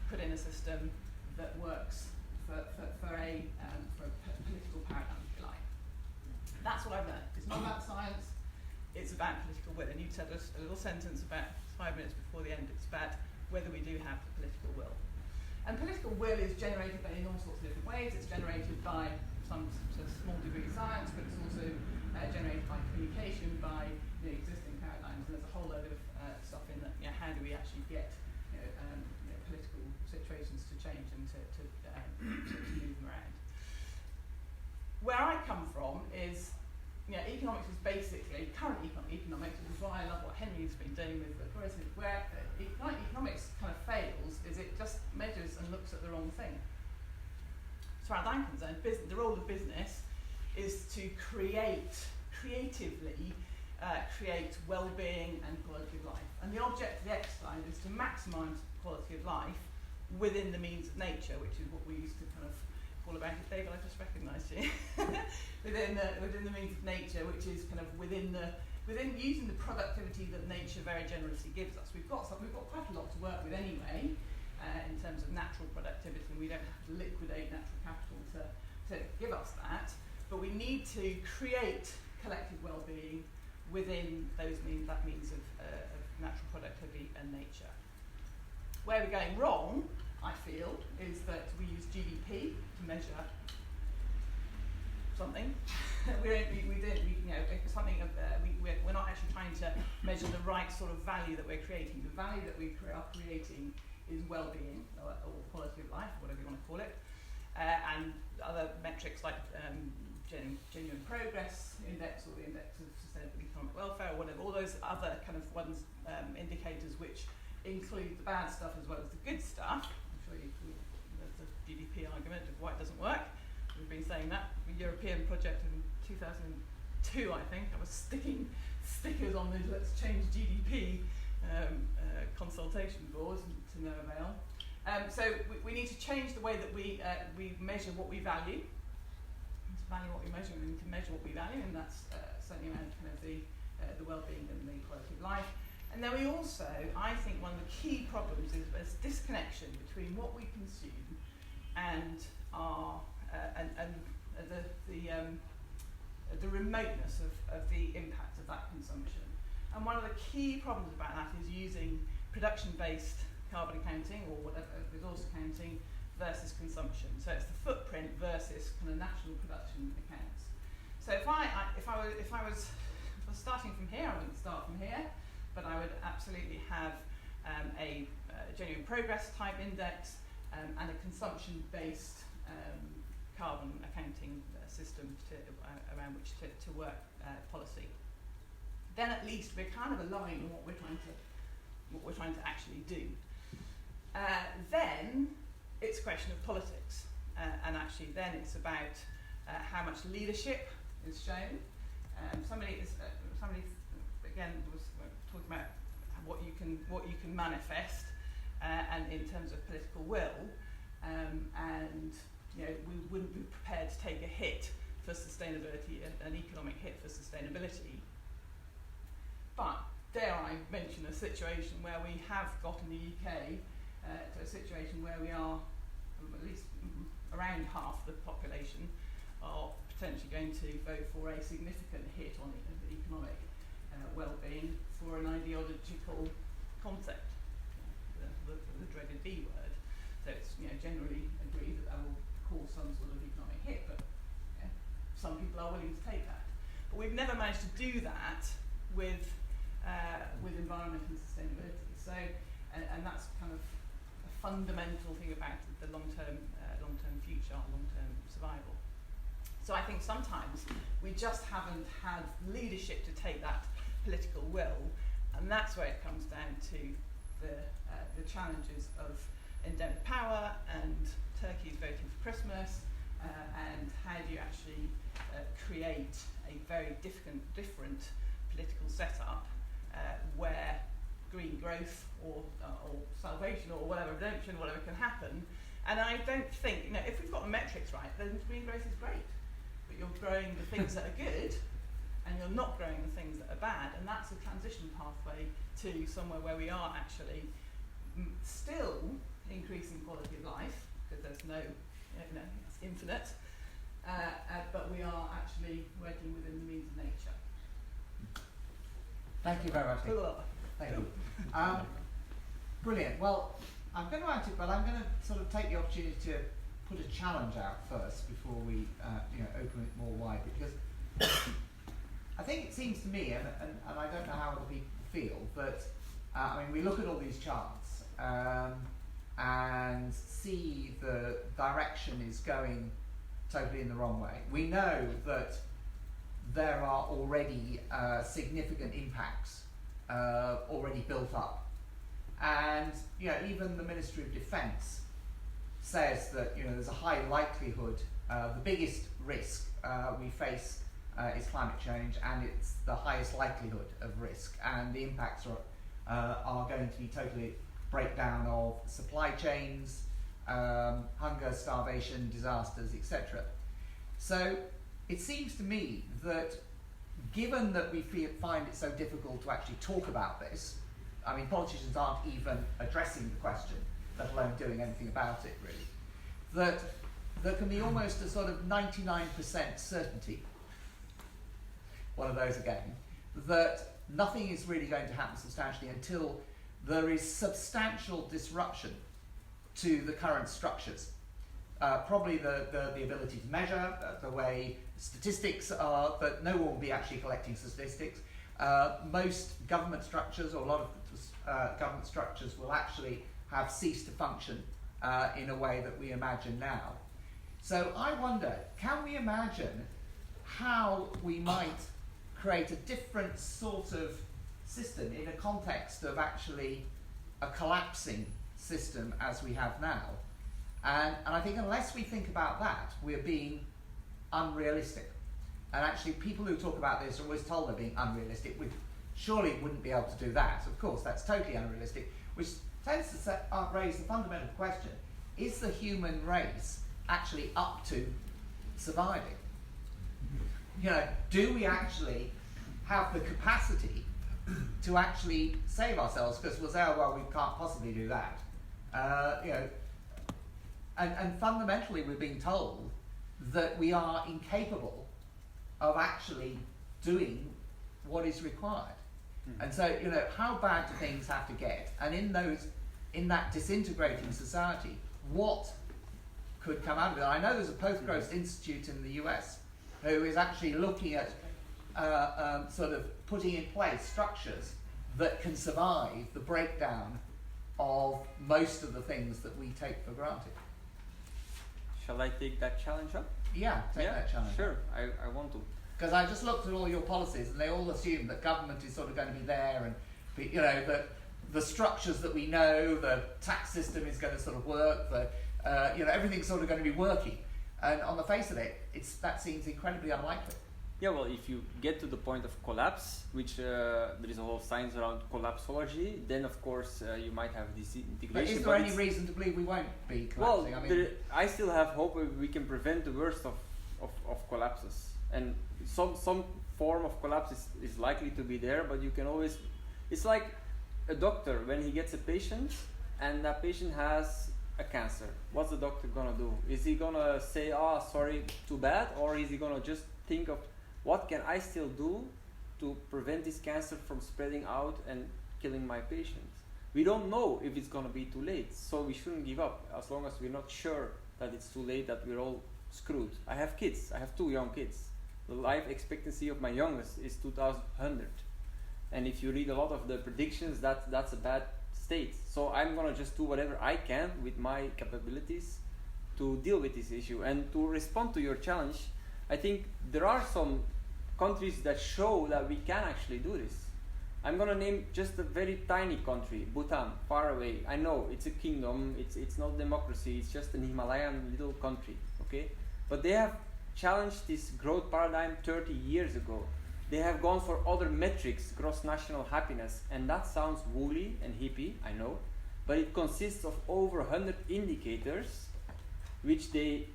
put in a system that works for a political paradigm, if you like. That's what I've learned. It's not about science, it's about political will. And you said a little sentence about 5 minutes before the end, it's about whether we do have the political will. And political will is generated in all sorts of different ways. It's generated by some sort of small degree science, but it's also generated by communication, by existing paradigms. And there's a whole load of stuff in that. How do we actually get political situations to change and to move them around? Where I come from is, economics is basically, current economics, which is why I love what Henry's been doing with the progressive, where economics kind of fails is it just measures and looks at the wrong thing. As far as I'm concerned, the role of business is to creatively create well-being and quality of life. And the object of the exercise is to maximise quality of life within the means of nature, which is what we used to kind of call about it. David, I just recognised you. within the means of nature, which is kind of within using the productivity that nature very generously gives us. We've got quite a lot to work with anyway, in terms of natural productivity, and we don't have to liquidate natural capital to give us that. But we need to create collective well-being within those means of natural productivity and nature. Where we're going wrong, I feel, is that we use GDP to measure something. We're not actually trying to measure the right sort of value that we're creating. The value that we are creating is well-being or quality of life, whatever you want to call it, and other metrics like genuine progress index or the index of sustainable economic welfare or whatever. All those other kind of ones, indicators which include the bad stuff as well as the good stuff. I'm sure there's a GDP argument of why it doesn't work. We've been saying that. The European project in 2002, I think, I was sticking stickers on the Let's Change GDP consultation boards to no avail. So we need to change the way that we measure what we value. To value what we measure, and we need to measure what we value, and that's certainly around kind of the well-being and the quality of life. And then we also, I think one of the key problems is this disconnection between what we consume and our the remoteness of the impact of that consumption. And one of the key problems about that is using production-based carbon accounting or whatever resource accounting versus consumption. So it's the footprint versus kind of national production accounts. So if I was starting from here, I wouldn't start from here, but I would absolutely have a genuine progress type index and a consumption-based carbon accounting system around which to work policy. Then at least we're kind of aligned on what we're trying to actually do. Then it's a question of politics, and actually then it's about how much leadership is shown. Somebody again was talking about what you can manifest, and in terms of political will, and we wouldn't be prepared to take a hit for sustainability, an economic hit for sustainability. But dare I mention a situation where we have got in the UK to a situation where we are at least around half the population are potentially going to vote for a significant hit on the economic well-being for an ideological concept, the dreaded B word. So it's generally agreed that will cause some sort of economic hit, but some people are willing to take that. But we've never managed to do that with environment and sustainability. So, and that's kind of a fundamental thing about the long-term future, long-term survival. So I think sometimes we just haven't had leadership to take that political will, and that's where it comes down to the challenges of endemic power and Turkey's voting for Christmas, and how do you actually create a very different political setup where green growth or salvation or whatever, redemption, whatever can happen. And I don't think, if we've got the metrics right, then green growth is great. But you're growing the things that are good, and you're not growing the things that are bad, and that's a transition pathway to somewhere where we are actually still increasing quality of life, because there's no, it's infinite, but we are actually working within the means of nature.
Thank you very much. Thank you. Brilliant. Well, I'm going to answer it, but I'm going to sort of take the opportunity to put a challenge out first before we open it more wide, because I think it seems to me, and I don't know how other people feel, but we look at all these charts and see the direction is going totally in the wrong way. We know that there are already significant impacts already built up. And even the Ministry of Defence says that there's a high likelihood, the biggest risk we face is climate change, and it's the highest likelihood of risk, and the impacts are going to be totally breakdown of supply chains, hunger, starvation, disasters, etc. So it seems to me that given that we find it so difficult to actually talk about this, politicians aren't even addressing the question, let alone doing anything about it really, that there can be almost a sort of 99% certainty, one of those again, that nothing is really going to happen substantially until there is substantial disruption to the current structures. Probably the ability to measure, the way statistics are, but no one will be actually collecting statistics. Most government structures, or a lot of government structures, will actually have ceased to function in a way that we imagine now. So I wonder, can we imagine how we might create a different sort of system in a context of actually a collapsing system as we have now? And I think unless we think about that, we're being unrealistic. And actually people who talk about this are always told they're being unrealistic. We surely wouldn't be able to do that. Of course, that's totally unrealistic, which tends to raise the fundamental question, is the human race actually up to surviving? Do we actually have the capacity to actually save ourselves? Because we'll say, we can't possibly do that. And fundamentally we're being told that we are incapable of actually doing what is required. And so, how bad do things have to get? And in that disintegrating society, what could come out of it? I know there's a Postgrowth Institute in the US who is actually looking at sort of putting in place structures that can survive the breakdown of most of the things that we take for granted.
Shall I take that challenge up?
Yeah, take that challenge.
Sure, I want to.
Because I just looked at all your policies, and they all assume that government is sort of going to be there, and that the structures that we know, the tax system is going to sort of work, everything's sort of going to be working. And on the face of it, that seems incredibly unlikely.
Yeah, well, if you get to the point of collapse, which there is a whole science around collapsology, then of course you might have this integration.
But is there any reason to believe we won't be collapsing?
Well, I still have hope we can prevent the worst of collapses. And some form of collapse is likely to be there, but you can always... It's like a doctor, when he gets a patient, and that patient has a cancer. What's the doctor gonna do? Is he gonna say, oh, sorry, too bad? Or is he gonna just think of, what can I still do to prevent this cancer from spreading out and killing my patients? We don't know if it's going to be too late, so we shouldn't give up as long as we're not sure that it's too late, that we're all screwed. I have kids. I have 2 young kids. The life expectancy of my youngest is 2100. And if you read a lot of the predictions, that's a bad state. So I'm going to just do whatever I can with my capabilities to deal with this issue. And to respond to your challenge, I think there are some countries that show that we can actually do this. I'm gonna name just a very tiny country, Bhutan, far away. I know it's a kingdom, it's not democracy, it's just an Himalayan little country, okay? But they have challenged this growth paradigm 30 years ago. They have gone for other metrics, gross national happiness, and that sounds woolly and hippie, I know, but it consists of over 100 indicators which they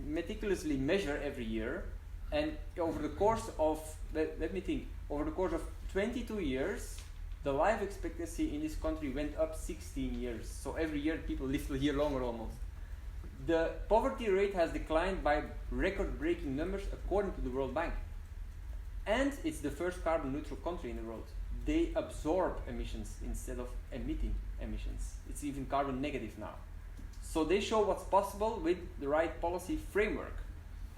meticulously measure every year. And over the course of, let me think, over the course of 22 years, the life expectancy in this country went up 16 years. So every year people live a year longer almost. The poverty rate has declined by record-breaking numbers according to the World Bank. And it's the first carbon neutral country in the world. They absorb emissions instead of emitting emissions. It's even carbon negative now. So they show what's possible with the right policy framework.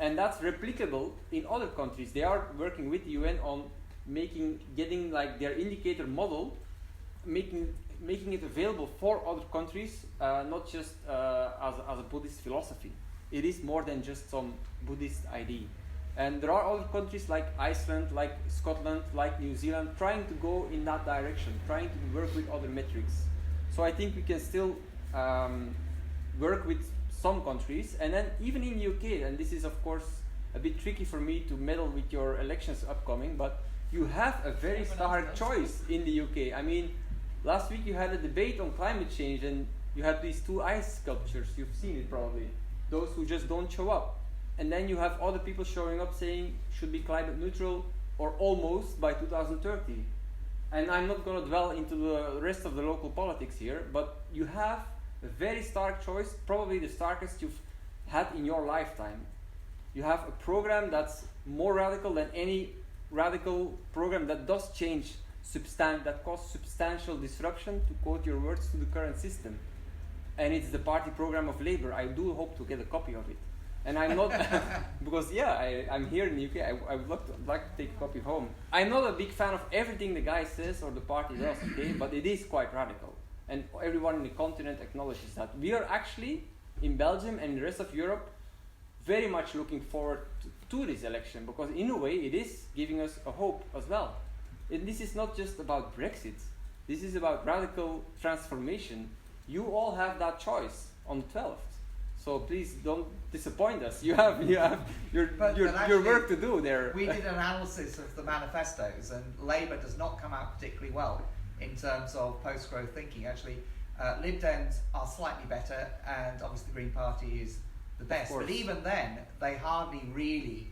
And that's replicable in other countries. They are working with the UN on getting like their indicator model, making it available for other countries, not just as a Buddhist philosophy. It is more than just some Buddhist idea. And there are other countries like Iceland, like Scotland, like New Zealand, trying to go in that direction, trying to work with other metrics. So I think we can still work with some countries, and then even in UK, and this is of course a bit tricky for me to meddle with your elections upcoming, but you have a very stark choice in the UK. I mean, last week you had a debate on climate change, and you had these 2 ice sculptures, you've seen it probably, those who just don't show up. And then you have other people showing up saying should be climate neutral or almost by 2030. And I'm not going to dwell into the rest of the local politics here, but you have a very stark choice, probably the starkest you've had in your lifetime. You have a program that's more radical than any radical program that does change, that causes substantial disruption, to quote your words, to the current system. And it's the party program of Labour. I do hope to get a copy of it. And I'm not, because I'm here in the UK, I would like to take a copy home. I'm not a big fan of everything the guy says or the party does, okay? But it is quite radical. And everyone in the continent acknowledges that. We are actually, in Belgium and the rest of Europe, very much looking forward to this election, because in a way it is giving us a hope as well. And this is not just about Brexit. This is about radical transformation. You all have that choice on the 12th. So please don't disappoint us. You have your work to do there.
We did an analysis of the manifestos, and Labour does not come out particularly well in terms of post-growth thinking. Actually, Lib Dems are slightly better, and obviously the Green Party is the best. But even then, they hardly really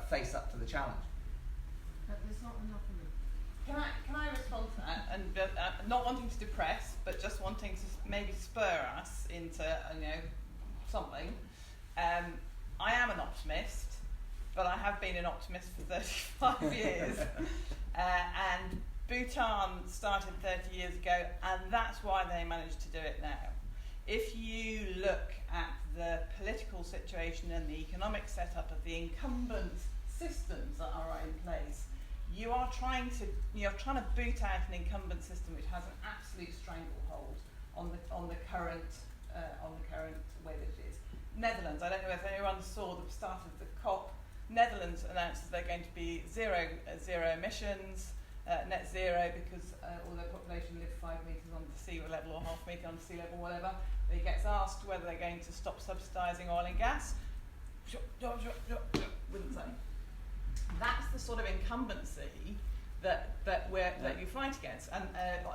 face up to the challenge.
But there's not enough of them.
Can I respond to that? And not wanting to depress, but just wanting to maybe spur us into something. I am an optimist, but I have been an optimist for 35 years. And Bhutan started 30 years ago, and that's why they managed to do it now. If you look at the political situation and the economic setup of the incumbent systems that are in place, you're trying to boot out an incumbent system which has an absolute stranglehold on the current way that it is. Netherlands, I don't know if anyone saw the start of the COP. Netherlands announced that they're going to be zero emissions, net zero, because all their population live 5 metres under the sea level or half metre under sea level, whatever. It gets asked whether they're going to stop subsidising oil and gas. wouldn't say. That's the sort of incumbency that you fight against, and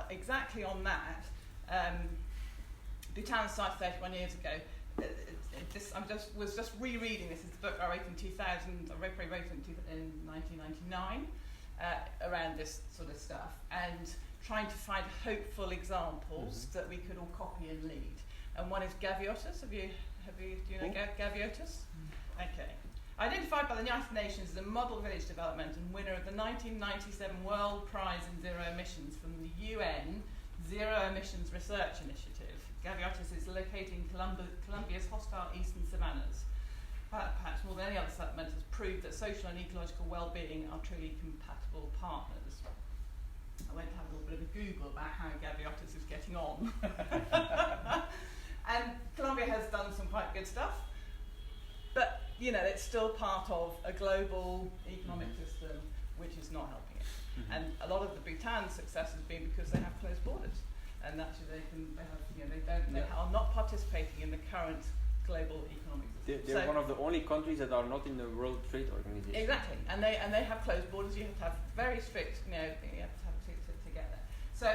exactly on that, Bhutan started 31 years ago. Was just rereading this. It's the book I wrote in 2000. I wrote it in 1999 around this sort of stuff, and trying to find hopeful examples that we could all copy and lead. And one is Gaviotis. Do you know Gaviotis? Okay. Identified by the United Nations as a model village development and winner of the 1997 World Prize in Zero Emissions from the UN Zero Emissions Research Initiative. Gaviotis is located in Colombia's hostile eastern savannas. Perhaps more than any other settlement has proved that social and ecological well-being are truly compatible partners. I went to have a little bit of a Google about how Gaviotis is getting on. And Colombia has done some quite good stuff, but it's still part of a global economic system which is not helping it. And a lot of the Bhutan success has been because they have closed borders, and actually they are not participating in the current global economic system.
They're one of the only countries that are not in the World Trade Organization.
Exactly, and they have closed borders. You have to have very strict, you have to have to get there. So,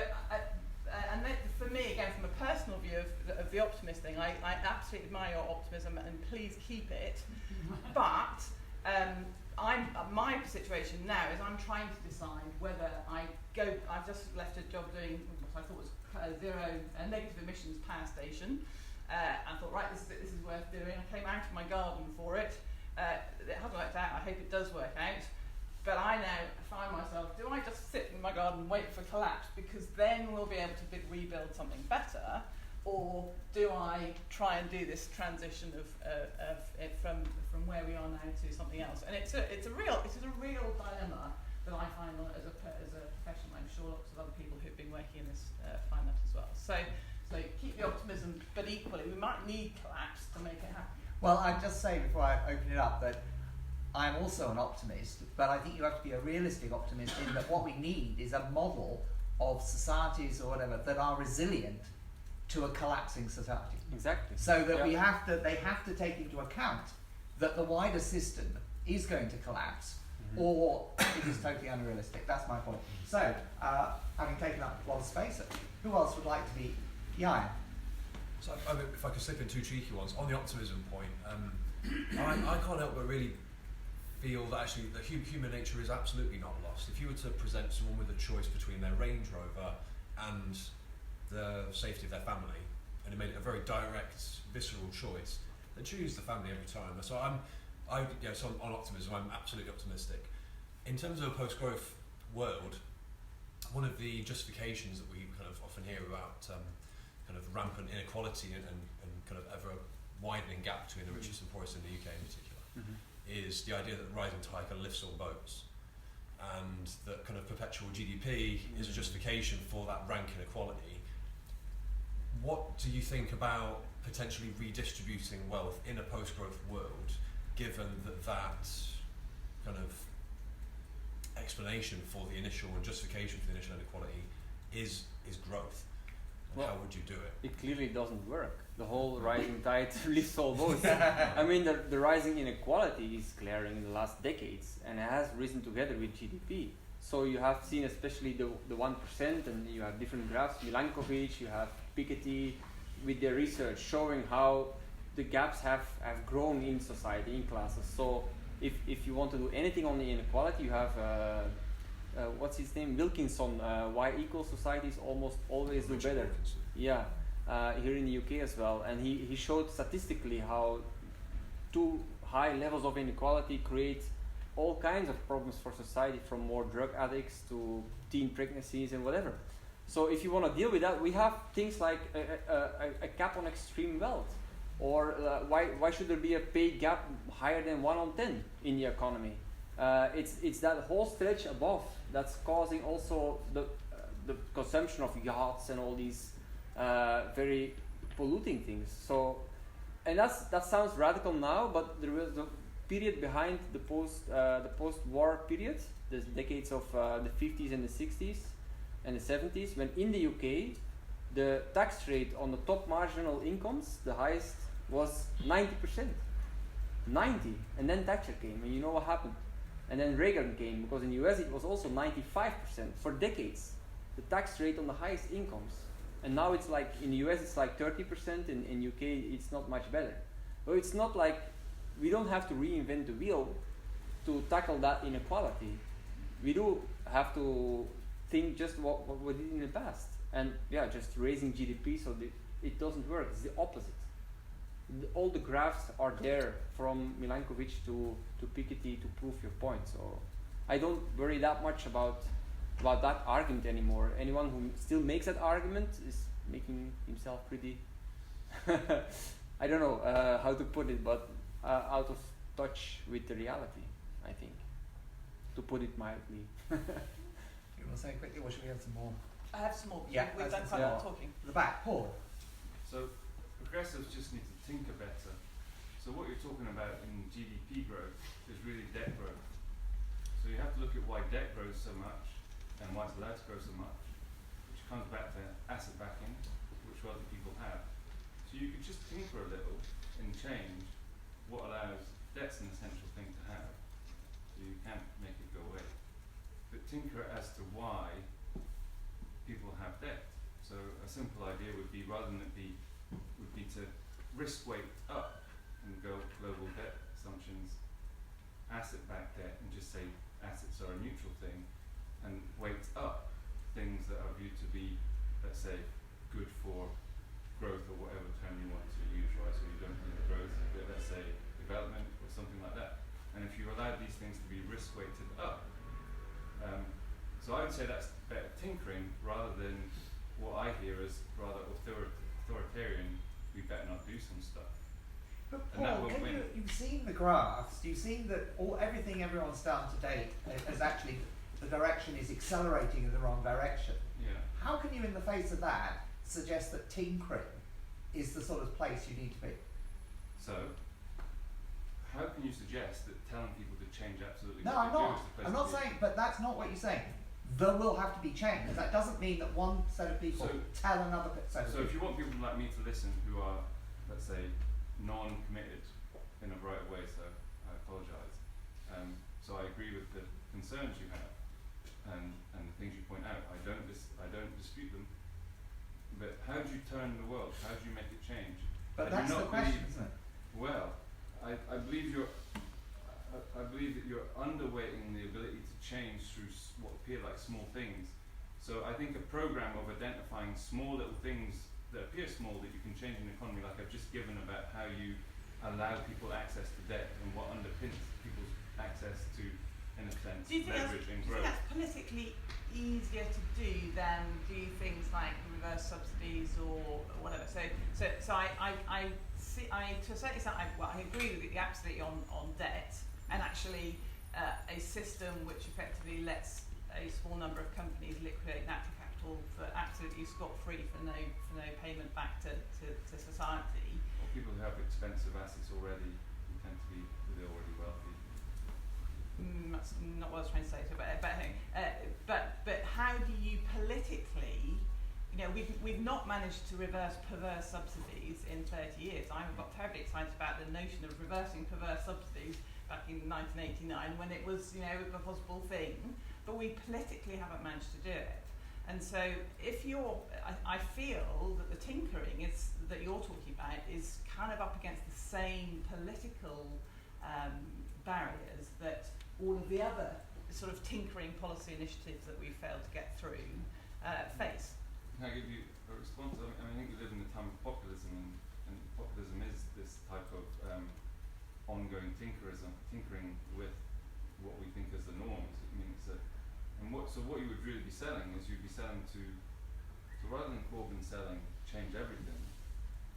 and for me, again, from a personal view of the optimist thing, I absolutely admire your optimism, and please keep it. But my situation now is I'm trying to decide whether I've just left a job doing what I thought was negative emissions power station. I thought, right, this is worth doing. I came out of my garden for it. It hasn't worked out. I hope it does work out. But I now find myself, do I just sit in my garden and wait for collapse because then we'll be able to rebuild something better, or do I try and do this transition from where we are now to something else? And it's a real dilemma that I find as a professional. I'm sure lots of other people who've been working in this find that as well. So keep the optimism, but equally we might need collapse to make it happen.
Well, I'd just say before I open it up that I'm also an optimist, but I think you have to be a realistic optimist in that what we need is a model of societies or whatever that are resilient to a collapsing society.
Exactly.
So that they have to take into account that the wider system is going to collapse, or it is totally unrealistic. That's my point. So, having taken up a lot of space, who else would like to be? Yeah.
So, if I could slip in two cheeky ones on the optimism point, I can't help but really feel that actually the human nature is absolutely not lost. If you were to present someone with a choice between their Range Rover and the safety of their family, and it made it a very direct, visceral choice, they choose the family every time. So on optimism, I'm absolutely optimistic. In terms of a post-growth world, one of the justifications that we kind of often hear about kind of rampant inequality and kind of ever widening gap between the richest and poorest in the UK in particular is the idea that the rising tide kind of lifts all boats, and that kind of perpetual GDP is a justification for that rank inequality. What do you think about potentially redistributing wealth in a post-growth world, given that kind of explanation for the initial and justification for the initial inequality is growth? And how would you do it?
It clearly doesn't work. The whole rising tide lifts all boats. I mean, the rising inequality is glaring in the last decades, and it has risen together with GDP. So you have seen especially the 1%, and you have different graphs, Milankovic, you have Piketty, with their research showing how the gaps have grown in society, in classes. So if you want to do anything on the inequality, you have, what's his name, Wilkinson, why equal societies almost always do better.
Wilkinson.
Yeah, here in the UK as well. And he showed statistically how too high levels of inequality create all kinds of problems for society, from more drug addicts to teen pregnancies and whatever. So if you want to deal with that, we have things like a cap on extreme wealth, or why should there be a pay gap higher than 1 on 10 in the economy? It's that whole stretch above that's causing also the consumption of yachts and all these very polluting things. So, and that sounds radical now, but there was the period behind the post-war period, the decades of the 50s and the 60s and the 70s, when in the UK the tax rate on the top marginal incomes, the highest, was 90%. 90, and then Thatcher came, and you know what happened. And then Reagan came, because in the US it was also 95% for decades, the tax rate on the highest incomes. And now it's like, in the US it's like 30%, in UK it's not much better. So it's not like, we don't have to reinvent the wheel to tackle that inequality. We do have to think just what we did in the past. And yeah, just raising GDP so that it doesn't work. It's the opposite. All the graphs are there from Milankovic to Piketty to prove your point. So I don't worry that much about that argument anymore. Anyone who still makes that argument is making himself pretty, I don't know how to put it, but out of touch with the reality, I think, to put it mildly.
You want to say quickly, or should we have some more?
I have some more.
Yeah,
We've done quite a lot of talking.
The back, Paul.
So progressives just need to tinker better. So what you're talking about in GDP growth is really debt growth. So you have to look at why debt grows so much and why it's allowed to grow so much, which comes back to asset backing, which other people have. So you could just tinker a little and change what allows debt's an essential thing to have. So you can't make it go away. But tinker as to why people have debt. So a simple idea would be, rather than it be, would be to risk weight up and go global debt assumptions, asset-backed debt, and just say assets are a neutral thing, and weight up things that are viewed to be, let's say, good for growth, or whatever term you want to use, right? So you don't need growth, but let's say development or something like that. And if you allow these things to be risk weighted up, so I would say that's better tinkering rather than what I hear as rather authoritarian. We better not do some stuff.
But
And that
Paul,
won't win.
you've seen the graphs, you've seen that everything everyone's done to date is actually, the direction is accelerating in the wrong direction.
Yeah.
How can you, in the face of that, suggest that tinkering is the sort of place you need to be?
So how can you suggest that telling people to change absolutely
No,
what
I'm
they do
not.
is the place
I'm
to
not
be?
saying, but that's not what you're saying. There will have to be change. That doesn't mean that one set of people tell another set of
So if
people.
you want people like me to listen who are, let's say, non-committed in a variety of ways, so I apologise. So I agree with the concerns you have and the things you point out. I don't dispute them. But how do you turn the world? How do you make it change?
But
I do
that's the
not
question,
believe-
isn't it?
Well, I believe I believe that you're underweighting the ability to change through what appear like small things. So I think a program of identifying small little things that appear small that you can change in the economy, like I've just given about how you allow people access to debt and what underpins people's access to, in a sense,
Do you think
leverage and
that's
growth.
politically easier to do than do things like reverse subsidies or whatever? So I see, to a certain extent, I agree with you absolutely on debt, and actually a system which effectively lets a small number of companies liquidate natural capital for absolutely scot-free for no payment back to society.
Or people who have expensive assets already, who tend to be already wealthy.
That's not what I was trying to say. But how do you politically, we've not managed to reverse perverse subsidies in 30 years. I got terribly excited about the notion of reversing perverse subsidies back in 1989 when it was, a possible thing. But we politically haven't managed to do it. And so if I feel that the tinkering that you're talking about is kind of up against the same political barriers that all of the other sort of tinkering policy initiatives that we've failed to get through face.
Can I give you a response? I think we live in a time of populism, and populism is this type of ongoing tinkering with what we think is the norms. So what you would really be selling is you'd be selling so rather than Corbyn selling change everything,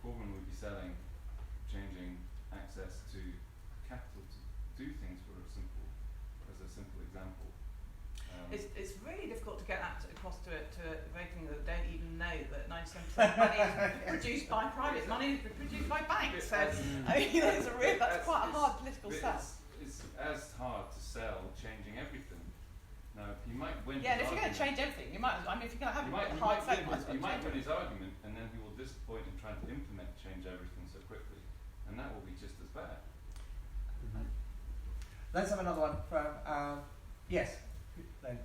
Corbyn would be selling changing access to capital to do things as a simple example.
It's really difficult to get that across to voting that don't even know that 97% money is produced by private money, is produced by banks. So that's quite a hard political sell.
It's as hard to sell changing everything. Now he might win.
Yeah, and if you're going to change everything, if you're going to have a hard sell,
he might win his argument, and then he will disappoint in trying to implement change everything so quickly, and that will be just as bad.
Let's have another one from, yes. Len.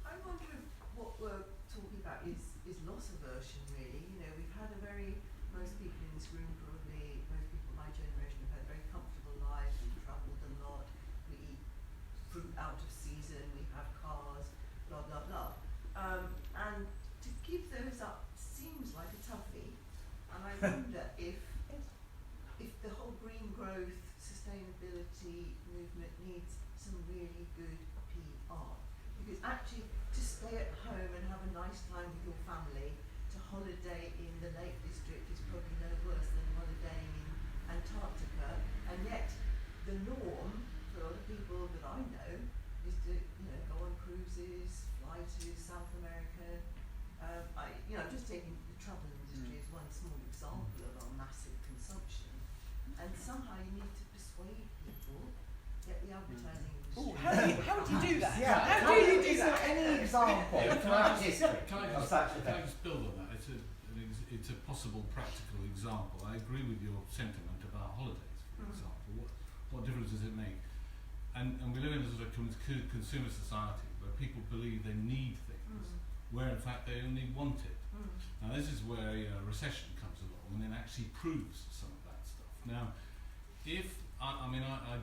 I wonder if what we're talking about is loss aversion, really. You know, we've had most people in this room probably, most people my generation have had very comfortable lives, we've travelled a lot, we eat fruit out of season, we have cars, blah, blah, blah. And to give those up seems like a toughie, and I wonder if the whole green growth, sustainability movement needs some really good PR. Because actually, to stay at home and have a nice time with your family, to holiday in the Lake District is probably no worse than holidaying in Antarctica. And yet, the norm for a lot of people that I know is to, go on cruises, fly to South America. I'm just taking the travel industry as one small example of our massive consumption. And somehow you need to persuade people, get the advertising industry.
Ooh, how do you do that?
Yeah.
How do you do
Is there
that?
any example throughout history
Can
of such a
I
thing?
just build on that? It's a possible practical example. I agree with your sentiment about holidays, for example. What difference does it make? And we live in a sort of consumer society where people believe they need things, where in fact they only want it. Now this is where a recession comes along and it actually proves some of that stuff. Now, if I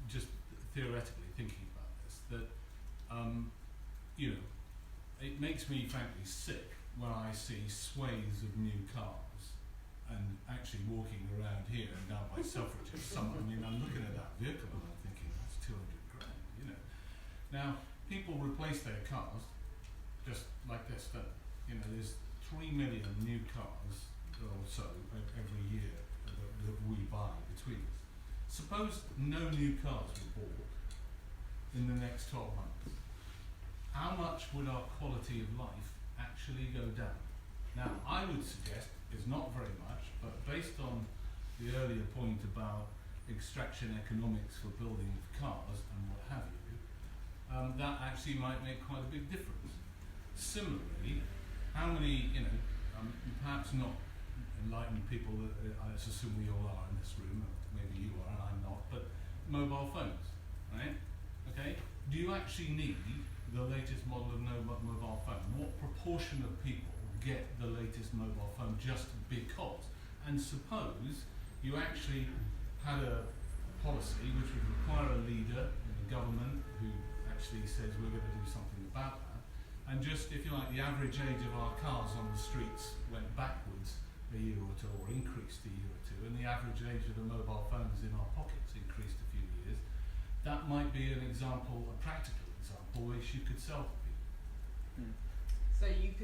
just theoretically thinking about this, that it makes me frankly sick when I see swathes of new cars and actually walking around here and down by Selfridges. I'm looking at that vehicle and I'm thinking that's 200 grand, Now, people replace their cars just like this. There's 3 million new cars or so every year that we buy between us. Suppose no new cars were bought in the next 12 months. How much would our quality of life actually go down? Now, I would suggest it's not very much, but based on the earlier point about extraction economics for building of cars and what have you, that actually might make quite a big difference. Similarly, how many, perhaps not enlightened people, I assume we all are in this room, or maybe you are and I'm not, but mobile phones, right? Okay? Do you actually need the latest model of mobile phone? What proportion of people get the latest mobile phone just because? And suppose you actually had a policy which would require a leader in the government who actually says we're going to do something about that, and just, if you like, the average age of our cars on the streets went backwards a year or two, or increased a year or two, and the average age of the mobile phones in our pockets increased a few years, that might be an example, a practical example, which you could sell to people.
So you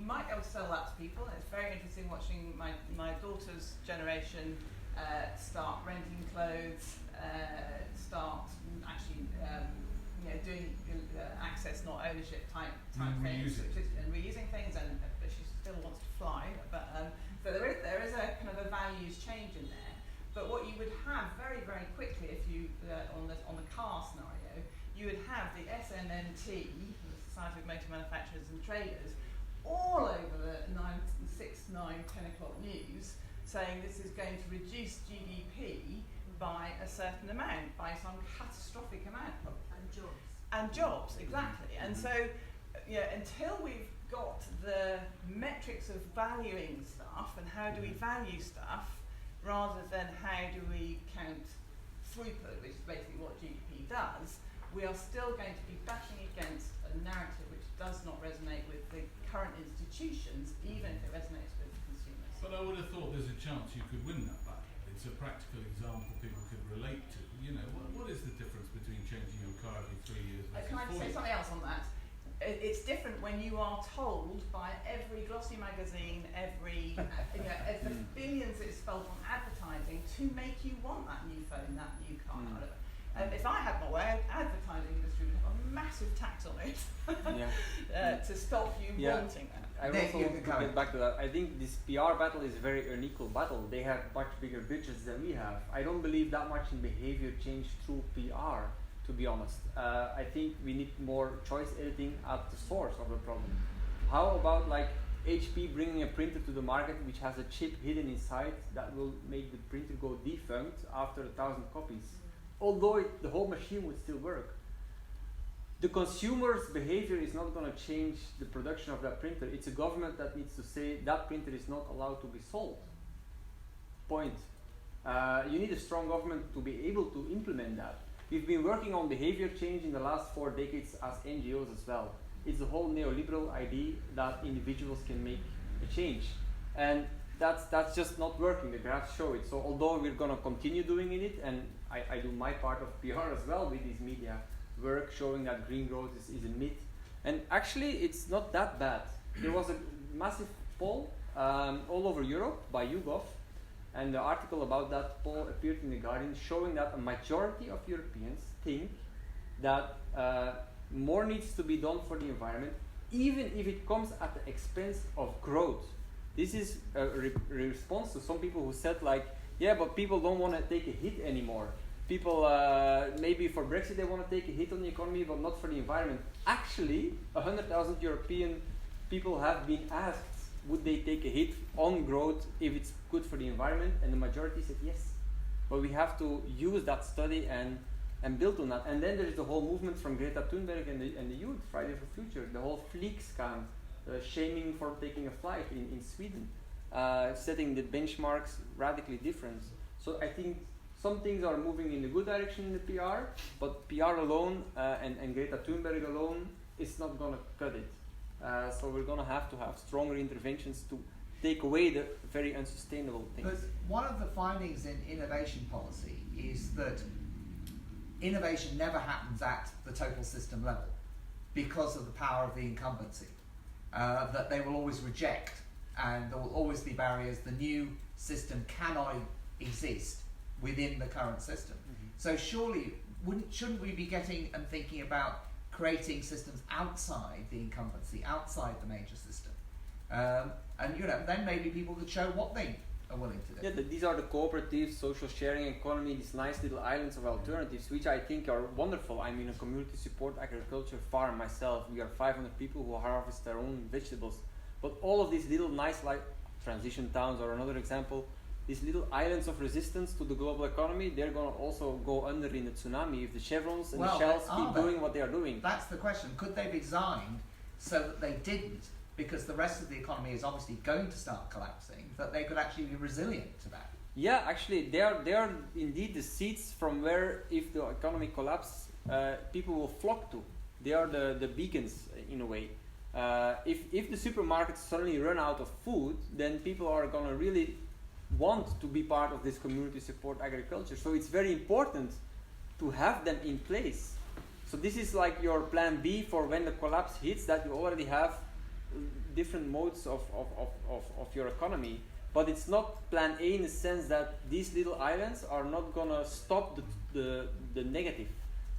might be able to sell that to people. And it's very interesting watching my daughter's generation start renting clothes, start actually doing access, not ownership type things, and reusing things, and she still wants to fly. But so there is a kind of a values change in there. But what you would have very, very quickly, if you on the car scenario, you would have the SMMT, the Society of Motor Manufacturers and Traders, all over the 10 o'clock news, saying this is going to reduce GDP by a certain amount, by some catastrophic amount. And jobs, exactly. And so, until we've got the metrics of valuing stuff and how do we value stuff, rather than how do we count throughput, which is basically what GDP does, we are still going to be bashing against a narrative which does not resonate with the current institutions, even if it resonates with consumers.
But I would have thought there's a chance you could win that battle. It's a practical example people could relate to. What is the difference between changing your car every 3 years versus
Can I
4
say
years?
something else on that? It's different when you are told by every glossy magazine, every the billions it's spent on advertising to make you want that new phone, that new car. If I had my way, advertising industry would have a massive tax on it to stop you wanting that.
I also want to get back to that. I think this PR battle is a very unequal battle. They have much bigger budgets than we have. I don't believe that much in behavior change through PR, to be honest. I think we need more choice editing at the source of the problem. How about like HP bringing a printer to the market which has a chip hidden inside that will make the printer go defunct after 1,000 copies? although the whole machine would still work. The consumer's behavior is not going to change the production of that printer. It's a government that needs to say that printer is not allowed to be sold. Point. You need a strong government to be able to implement that. We've been working on behavior change in the last 4 decades as NGOs as well. It's the whole neoliberal idea that individuals can make a change. And that's just not working. The graphs show it. So although we're going to continue doing it, and I do my part of PR as well with these media work showing that green growth is a myth. And actually it's not that bad. There was a massive poll all over Europe by YouGov, and the article about that poll appeared in The Guardian showing that a majority of Europeans think that more needs to be done for the environment, even if it comes at the expense of growth. This is a response to some people who said like, yeah, but people don't want to take a hit anymore. People, maybe for Brexit they want to take a hit on the economy, but not for the environment. Actually, 100,000 European people have been asked, would they take a hit on growth if it's good for the environment? And the majority said yes. But we have to use that study and build on that. And then there is the whole movement from Greta Thunberg and the youth, Friday for Future, the whole Fleekscan, shaming for taking a flight in Sweden, setting the benchmarks radically different. So I think some things are moving in the good direction in the PR, but PR alone and Greta Thunberg alone is not going to cut it. So we're going to have stronger interventions to take away the very unsustainable things.
But one of the findings in innovation policy is that innovation never happens at the total system level because of the power of the incumbency. That they will always reject, and there will always be barriers. The new system cannot exist within the current system. Mm-hmm. So surely, shouldn't we be getting and thinking about creating systems outside the incumbency, outside the major system? And then maybe people could show what they are willing to do.
Yeah, these are the cooperatives, social sharing economy, these nice little islands of alternatives, which I think are wonderful. I'm in a community support agriculture farm myself. We are 500 people who harvest their own vegetables. But all of these little nice, like transition towns or another example, these little islands of resistance to the global economy, they're going to also go under in the tsunami if the Chevrons and the Shells keep doing what they are doing.
That's the question. Could they be designed so that they didn't, because the rest of the economy is obviously going to start collapsing, that they could actually be resilient to that?
Yeah, actually, they are indeed the seeds from where, if the economy collapses, people will flock to. They are the beacons in a way. If the supermarkets suddenly run out of food, then people are going to really want to be part of this community support agriculture. So it's very important to have them in place. So this is like your plan B for when the collapse hits, that you already have different modes of your economy. But it's not plan A in the sense that these little islands are not going to stop the negative,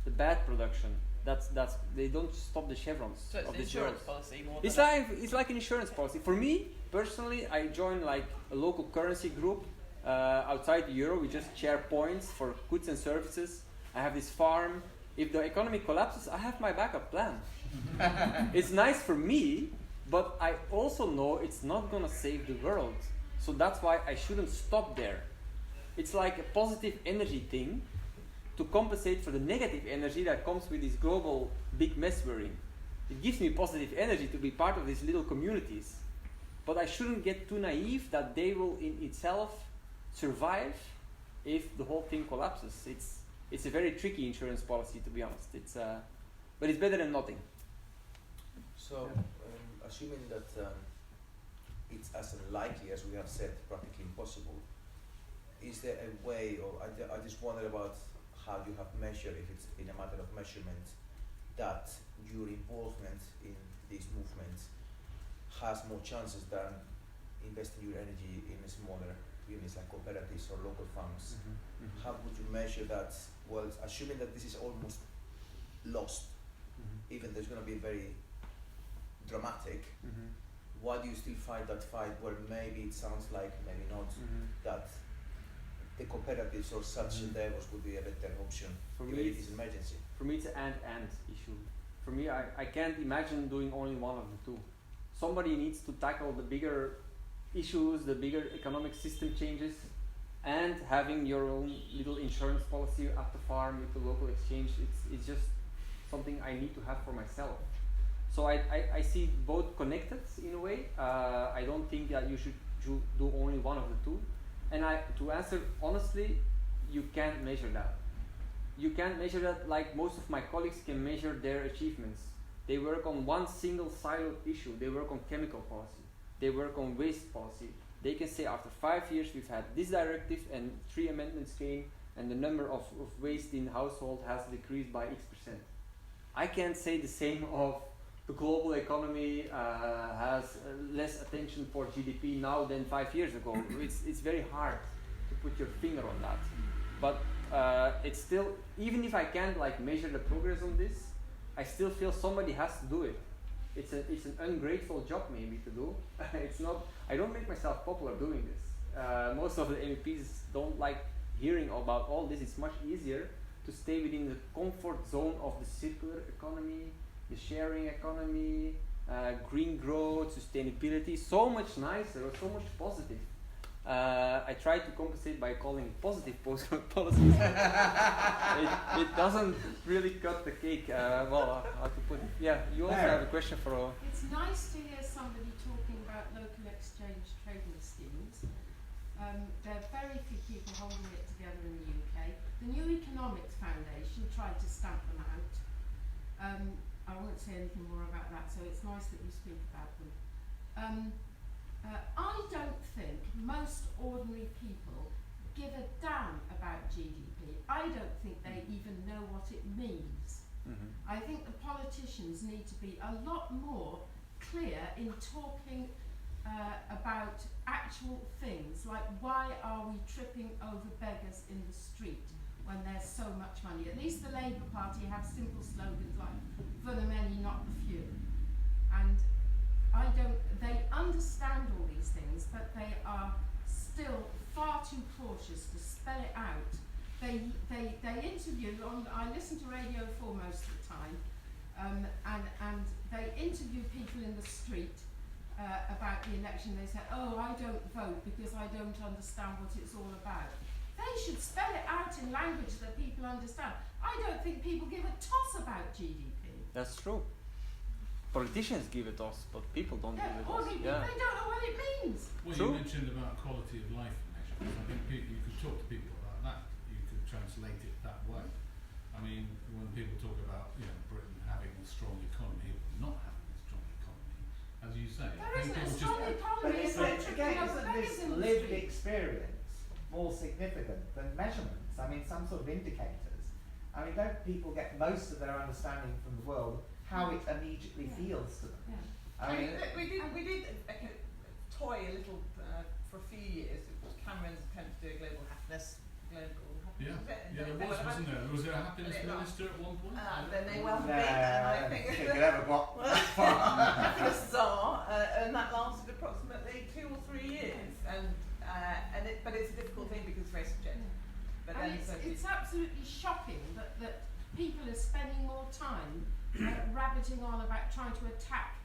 the bad production. They don't stop the chevrons.
So it's
of
an
this
insurance
world.
policy more
It's like an insurance policy. For me personally, I joined like a local currency group outside the euro. We just share points for goods and services. I have this farm. If the economy collapses, I have my backup plan. It's nice for me, but I also know it's not gonna save the world. So that's why I shouldn't stop there. It's like a positive energy thing to compensate for the negative energy that comes with this global big mess we're in. It gives me positive energy to be part of these little communities. But I shouldn't get too naive that they will in itself survive if the whole thing collapses. It's a very tricky insurance policy, to be honest. But it's better than nothing.
So, assuming that it's as unlikely as we have said, practically impossible, is there a way, or I just wonder about how you have measured, if it's in a matter of measurement, that your involvement in these movements has more chances than investing your energy in smaller units like cooperatives or local farms?
Mm-hmm. Mm-hmm.
How would you measure that? Well, assuming that this is almost lost, even though it's going to be very dramatic, why do you still fight that fight where maybe it sounds like, maybe not, that the cooperatives or such endeavors would be a better option if it is emergency?
For me, it's an and issue. For me, I can't imagine doing only one of the two. Somebody needs to tackle the bigger issues, the bigger economic system changes, and having your own little insurance policy at the farm with the local exchange. It's just something I need to have for myself. So I see both connected in a way. I don't think that you should do only one of the two. And to answer honestly, you can't measure that. You can't measure that like most of my colleagues can measure their achievements. They work on one single siloed issue. They work on chemical policy. They work on waste policy. They can say after 5 years we've had this directive and 3 amendments came and the number of waste in household has decreased by X%. I can't say the same of the global economy has less attention for GDP now than 5 years ago. It's very hard to put your finger on that. But it's still, even if I can't like measure the progress on this, I still feel somebody has to do it. It's an ungrateful job maybe to do. It's not. I don't make myself popular doing this. Most of the MEPs don't like hearing about all this. It's much easier to stay within the comfort zone of the circular economy, the sharing economy, green growth, sustainability. So much nicer, or so much positive. I try to compensate by calling it positive postgrowth policies. it doesn't really cut the cake. Well, how to put it? Yeah, you also have a question for.
It's nice to hear somebody talking about local exchange trading schemes. There are very few people holding it together in the UK. The New Economics Foundation tried to stamp them out. I won't say anything more about that, so it's nice that you speak about them. I don't think most ordinary people give a damn about GDP. I don't think they even know what it means. Mm-hmm. I think the politicians need to be a lot more clear in talking about actual things, like why are we tripping over beggars in the street when there's so much money? At least the Labour Party have simple slogans like for the many, not the few. And they understand all these things, but they are still far too cautious to spell it out. They interview, I listen to Radio 4 most of the time, and they interview people in the street about the election. They say, oh, I don't vote because I don't understand what it's all about. They should spell it out in language that people understand. I don't think people give a toss about GDP.
That's true. Politicians give it us, but people don't give it us.
Yeah. They don't know what it means.
Well,
True.
You mentioned about quality of life measures. I think you could talk to people about that. You could translate it that way. I mean, when people talk about Britain having a strong economy, or not having a strong economy, as you say,
there isn't a strong economy.
Isn't this lived experience more significant than measurements? I mean, some sort of indicators. I mean, don't people get most of their understanding from the world how it immediately feels to them?
Yeah.
I mean,
we did toy a little for a few years. It was Cameron's attempt to do a global happiness.
Yeah, there was, wasn't there? Was there a happiness minister at one point?
Then they well big, and I think
it ever got that far.
happiness czar, and that lasted approximately 2 or 3 years, but it's a difficult thing because it's very subjective. But
and it's absolutely shocking that people are spending more time rabbiting on about trying to attack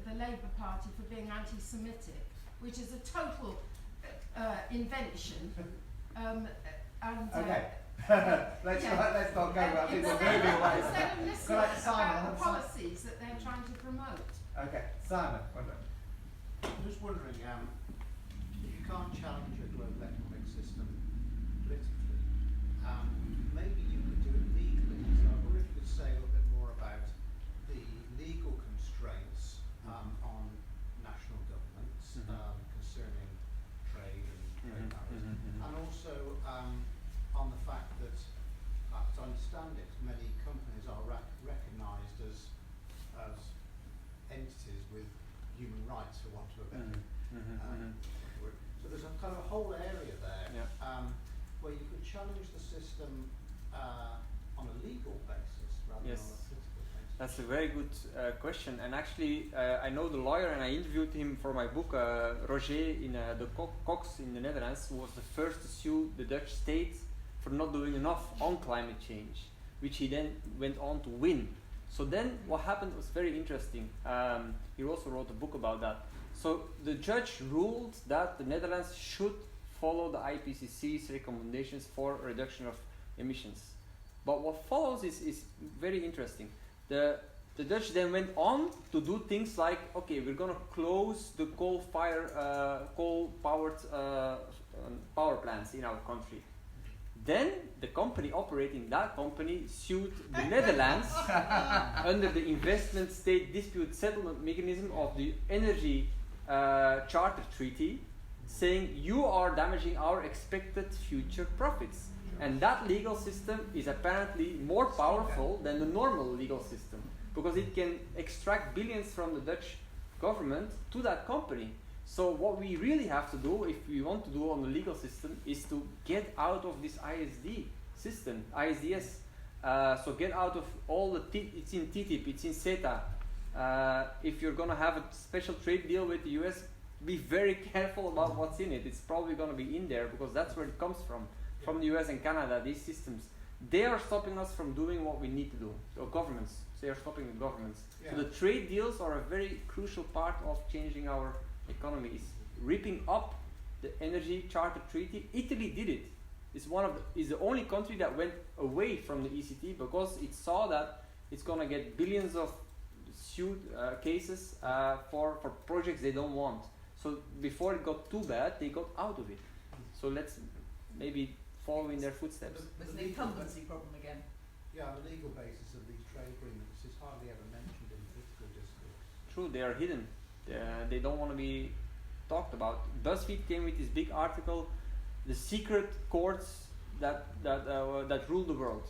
the Labour Party for being anti-Semitic, which is a total invention.
Okay, let's not go about people moving away.
Instead of listening about the policies that they're trying to promote.
Okay, Simon.
I'm just wondering, if you can't challenge a global economic system politically, maybe you could do it legally. So I wonder if you could say a little bit more about the legal constraints on national governments concerning trade and trade barriers, and also on the fact that, as I understand it, many companies are recognised as entities with human rights, for want of a better word. So there's a kind of a whole area there where you could challenge the system on a legal basis rather than on a political basis.
That's a very good question. And actually, I know the lawyer, and I interviewed him for my book. Roger in the Cox in the Netherlands, who was the first to sue the Dutch state for not doing enough on climate change, which he then went on to win. So then what happened was very interesting. He also wrote a book about that. So the judge ruled that the Netherlands should follow the IPCC's recommendations for reduction of emissions. But what follows is very interesting. The Dutch then went on to do things like, okay, we're going to close the coal-powered power plants in our country. Then the company operating that company sued the Netherlands under the investment state dispute settlement mechanism of the Energy Charter Treaty, saying you are damaging our expected future profits. And that legal system is apparently more powerful than the normal legal system, because it can extract billions from the Dutch government to that company. So what we really have to do, if we want to do on the legal system, is to get out of this ISD system, ISDS. So get out of all the, it's in TTIP, it's in CETA. If you're going to have a special trade deal with the US, be very careful about what's in it. It's probably going to be in there, because that's where it comes from the US and Canada, these systems. They are stopping us from doing what we need to do. So governments, they are stopping the governments. Yeah. So the trade deals are a very crucial part of changing our economy. Is ripping up the Energy Charter Treaty. Italy did it. It's the only country that went away from the ECT because it saw that it's gonna get billions of sued cases for projects they don't want. So before it got too bad, they got out of it. So let's maybe follow in their footsteps.
There's an incumbency problem again.
Yeah, the legal basis of these trade agreements is hardly ever mentioned in political discourse.
True, they are hidden. They don't want to be talked about. BuzzFeed came with this big article, the secret courts that rule the world.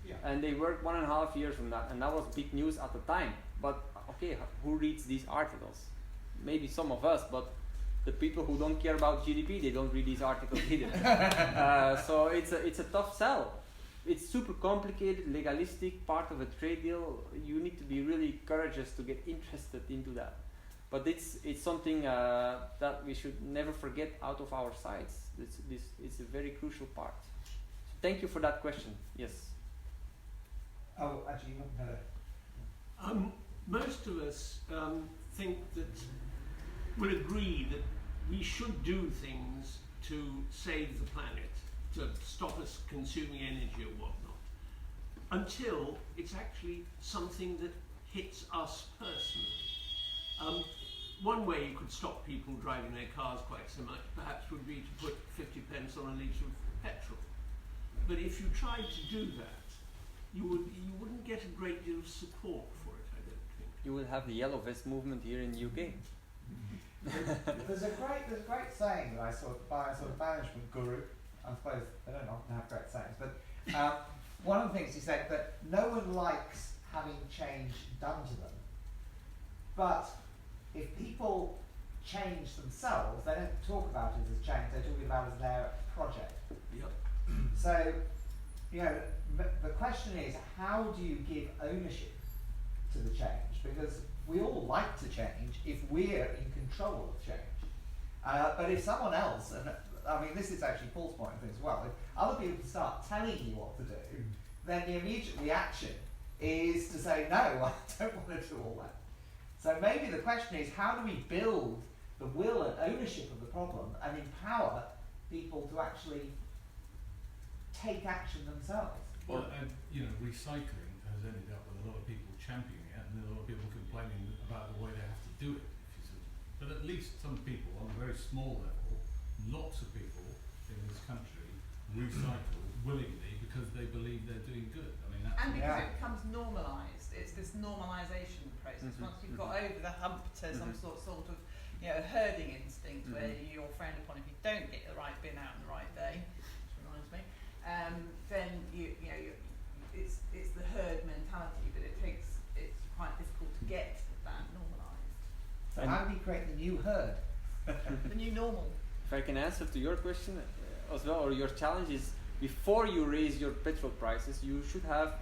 Yeah. And they worked 1.5 years on that, and that was big news at the time. But okay, who reads these articles? Maybe some of us, but the people who don't care about GDP, they don't read these articles either. So it's a tough sell. It's super complicated, legalistic, part of a trade deal. You need to be really courageous to get interested into that. But it's something that we should never forget out of our sights. It's a very crucial part. So thank you for that question. Yes.
Oh, actually, you want to.
Most of us think that will agree that we should do things to save the planet, to stop us consuming energy or whatnot, until it's actually something that hits us personally. One way you could stop people driving their cars quite so much perhaps would be to put 50 pence on a litre of petrol. But if you tried to do that, you wouldn't get a great deal of support for it, I don't think.
You would have the yellow vest movement here in the UK.
There's a great saying that I saw by a sort of management guru. I suppose they don't often have great sayings, but one of the things he said that no one likes having change done to them, but if people change themselves, they don't talk about it as change, they're talking about it as their project.
Yep.
So, the question is, how do you give ownership to the change? Because we all like to change if we're in control of change. But if someone else, and I mean this is actually Paul's point as well, if other people start telling you what to do, then the immediate reaction is to say, no, I don't want to do all that. So maybe the question is, how do we build the will and ownership of the problem and empower people to actually take action themselves?
Well, recycling has ended up with a lot of people championing it and a lot of people complaining about the way they have to do it. But at least some people, on a very small level, lots of people in this country recycle willingly because they believe they're doing good. I mean, that's
because it becomes normalised. It's this normalisation process. Once you've got over the hump to some sort of herding instinct where you're frowned upon if you don't get the right bin out on the right day, which reminds me, then it's the herd mentality, but it's quite difficult to get that normalised.
So how do we create the new herd?
The new normal.
If I can answer to your question as well, or your challenge is, before you raise your petrol prices, you should have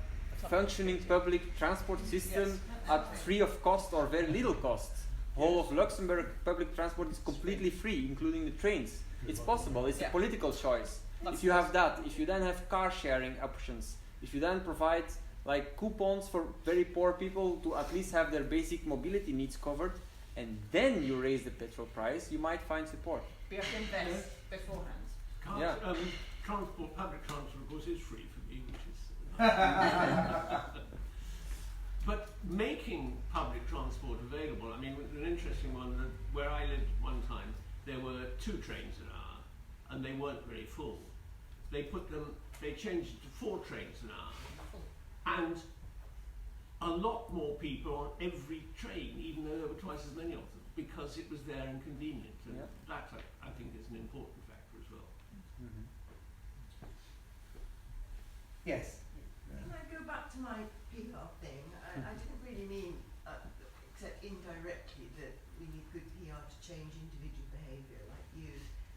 a functioning public transport system at free of cost or very little cost. Whole of Luxembourg public transport is completely free, including the trains. It's possible, it's a political choice. If you have that, if you then have car sharing options, if you then provide like coupons for very poor people to at least have their basic mobility needs covered, and then you raise the petrol price, you might find support.
But you have to invest beforehand.
Yeah.
Transport, public transport, of course, is free for me, which is. But making public transport available, I mean, an interesting one, where I lived one time, there were 2 trains an hour, and they weren't very full. They changed it to 4 trains an hour, and a lot more people on every train, even though there were twice as many of them, because it was there and convenient, and that, I think, is an important factor as well.
Mm-hmm.
Yes.
Can I go back to my PR thing? I didn't really mean, except indirectly, that we need good PR to change individual behaviour. Like you,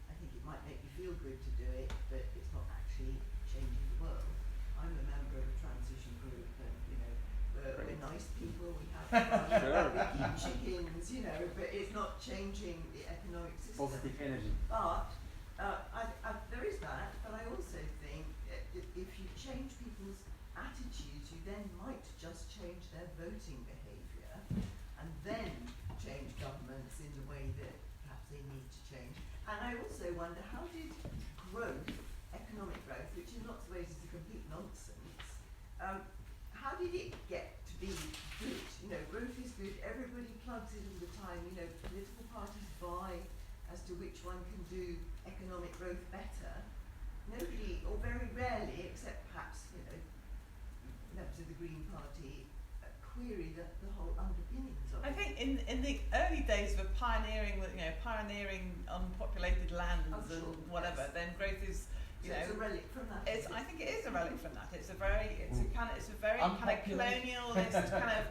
I think it might make you feel good to do it, but it's not actually changing the world. I'm a member of a transition group, and we're nice people. We have we keep chickens, but it's not changing the economic system.
Positive energy.
But there is that. But I also think if you change people's attitudes, you then might just change their voting behaviour, and then change governments in the way that perhaps they need to change. And I also wonder, how did growth, economic growth, which in lots of ways is a complete nonsense, how did it get to be good? Growth is good, everybody plugs it all the time, political parties vie as to which one can do economic growth better. Nobody, or very rarely, except perhaps, members of the Green Party, query the whole underpinnings of it.
I think in the early days of pioneering unpopulated lands and whatever, then growth is,
it's a relic from that.
I think it is a relic from that. It's a very kind of colonialist kind of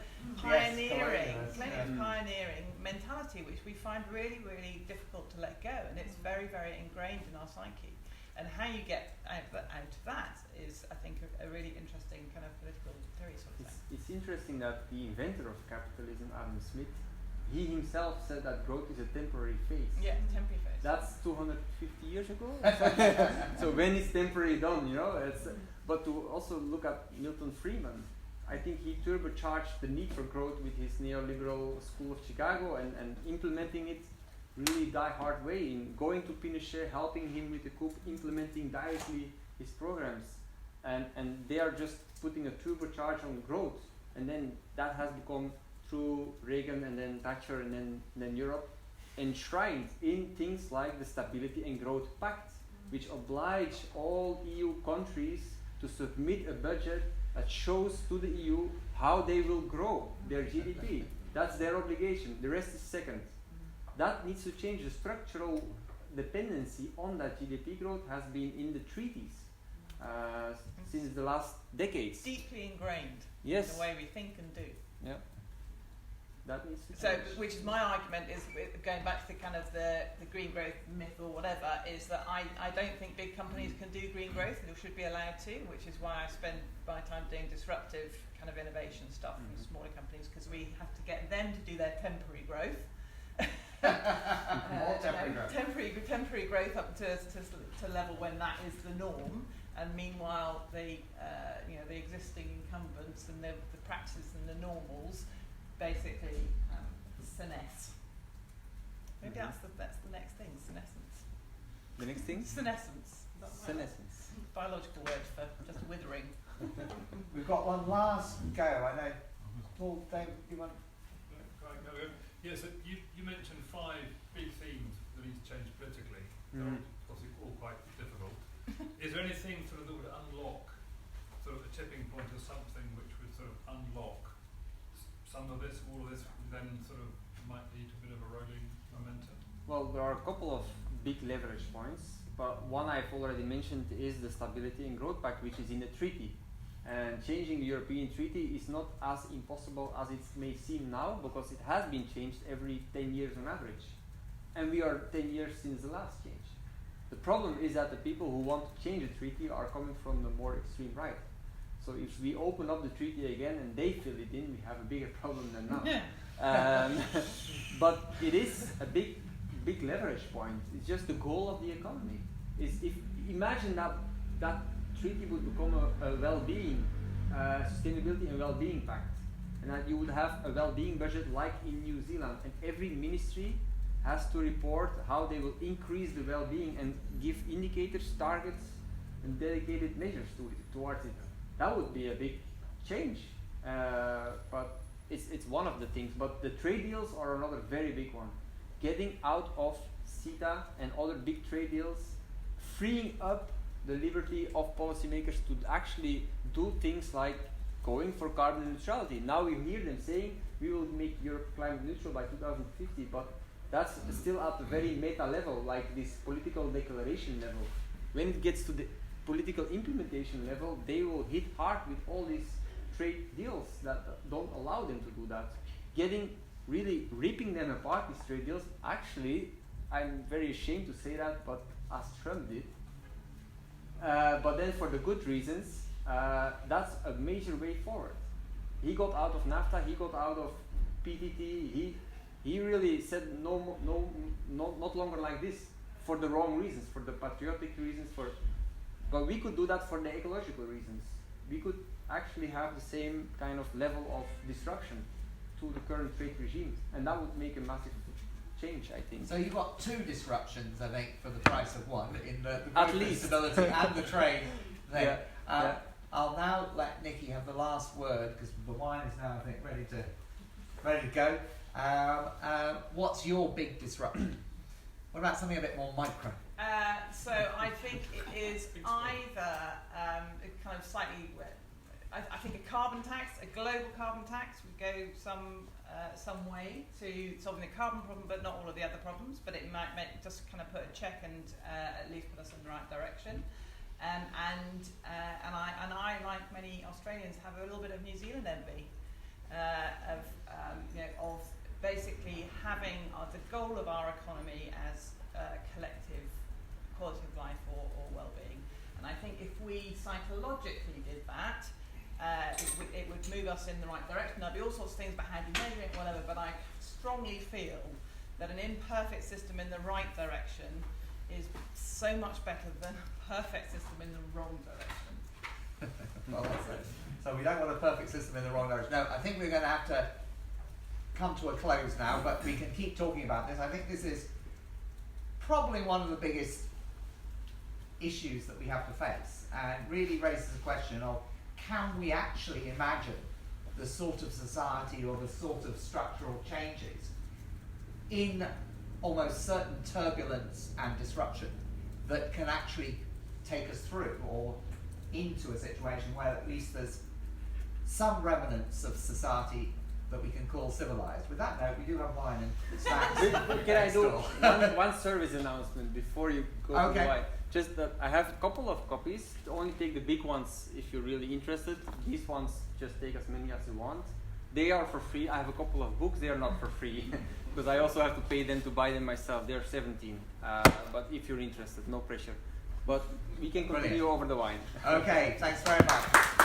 pioneering mentality, which we find really, really difficult to let go, and it's very, very ingrained in our psyche. And how you get out of that is, I think, a really interesting kind of political theory sort of thing.
It's interesting that the inventor of capitalism, Adam Smith, he himself said that growth is a temporary phase.
Yeah, temporary phase.
That's 250 years ago. So when is temporary done, but to also look at Milton Friedman, I think he turbocharged the need for growth with his neoliberal school of Chicago and implementing it really die-hard way, in going to Pinochet, helping him with the coup, implementing directly his programs, and they are just putting a turbocharge on growth, and then that has become, through Reagan and then Thatcher and then Europe, enshrined in things like the Stability and Growth Pact, which oblige all EU countries to submit a budget that shows to the EU how they will grow their GDP. That's their obligation. The rest is second. That needs to change. The structural dependency on that GDP growth has been in the treaties since the last decades.
Deeply ingrained
in
the way we think and do.
Yeah. That needs to change.
So, which is my argument, is going back to the kind of the green growth myth or whatever, is that I don't think big companies can do green growth and should be allowed to, which is why I spend my time doing disruptive kind of innovation stuff in smaller companies, because we have to get them to do their temporary growth. Temporary growth up to level when that is the norm, and meanwhile the existing incumbents and the practices and the normals basically senesce. Maybe that's the next thing, senescence.
The next thing?
Senescence.
Senescence.
Biological word for just withering.
We've got one last go. I know. Paul, David, you want?
Yes, you mentioned 5 big themes that need to change politically. They're obviously all quite difficult. Is there anything sort of that would unlock sort of a tipping point or something which would sort of unlock some of this, all of this, then sort of might lead to a bit of a rolling momentum?
Well, there are a couple of big leverage points, but one I've already mentioned is the Stability and Growth Pact, which is in the treaty. And changing the European treaty is not as impossible as it may seem now, because it has been changed every 10 years on average. And we are 10 years since the last change. The problem is that the people who want to change the treaty are coming from the more extreme right. So if we open up the treaty again and they fill it in, we have a bigger problem than now. But it is a big leverage point. It's just the goal of the economy. Imagine that treaty would become a well-being, sustainability and well-being pact, and that you would have a well-being budget like in New Zealand, and every ministry has to report how they will increase the well-being and give indicators, targets, and dedicated measures towards it. That would be a big change, but it's one of the things. But the trade deals are another very big one. Getting out of CETA and other big trade deals, freeing up the liberty of policymakers to actually do things like going for carbon neutrality. Now we hear them saying we will make Europe climate neutral by 2050, but that's still at the very meta level, like this political declaration level. When it gets to the political implementation level, they will hit hard with all these trade deals that don't allow them to do that. Really ripping them apart, these trade deals, actually, I'm very ashamed to say that, but as Trump did, but then for the good reasons, that's a major way forward. He got out of NAFTA, he got out of PTT, he really said not longer like this, for the wrong reasons, for the patriotic reasons, but we could do that for the ecological reasons. We could actually have the same kind of level of disruption to the current trade regime, and that would make a massive change, I think.
So you've got two disruptions, I think, for the price of one, in the
At
growth
least.
stability and the trade thing.
Yeah.
I'll now let Nikki have the last word, because the wine is now, I think, ready to go. What's your big disruption? What about something a bit more micro?
So I think it is either kind of slightly, I think a carbon tax, a global carbon tax would go some way to solving the carbon problem, but not all of the other problems. But it might just kind of put a check and at least put us in the right direction. And I, like many Australians, have a little bit of New Zealand envy of basically having the goal of our economy as collective quality of life or well-being. And I think if we psychologically did that, it would move us in the right direction. There'll be all sorts of things about how you measure it, whatever, but I strongly feel that an imperfect system in the right direction is so much better than a perfect system in the wrong direction.
Well, that's it. So we don't want a perfect system in the wrong direction. No, I think we're going to have to come to a close now, but we can keep talking about this. I think this is probably one of the biggest issues that we have to face, and really raises the question of, can we actually imagine the sort of society or the sort of structural changes in almost certain turbulence and disruption that can actually take us through or into a situation where at least there's some remnants of society that we can call civilized. With that note, we do have wine and snacks.
Can I do one service announcement before you go to the wine? Just that I have a couple of copies. Only take the big ones if you're really interested. These ones, just take as many as you want. They are for free. I have a couple of books. They are not for free because I also have to pay them to buy them myself. They're 17. But if you're interested, no pressure. But we can continue over the wine.
Okay, thanks very much.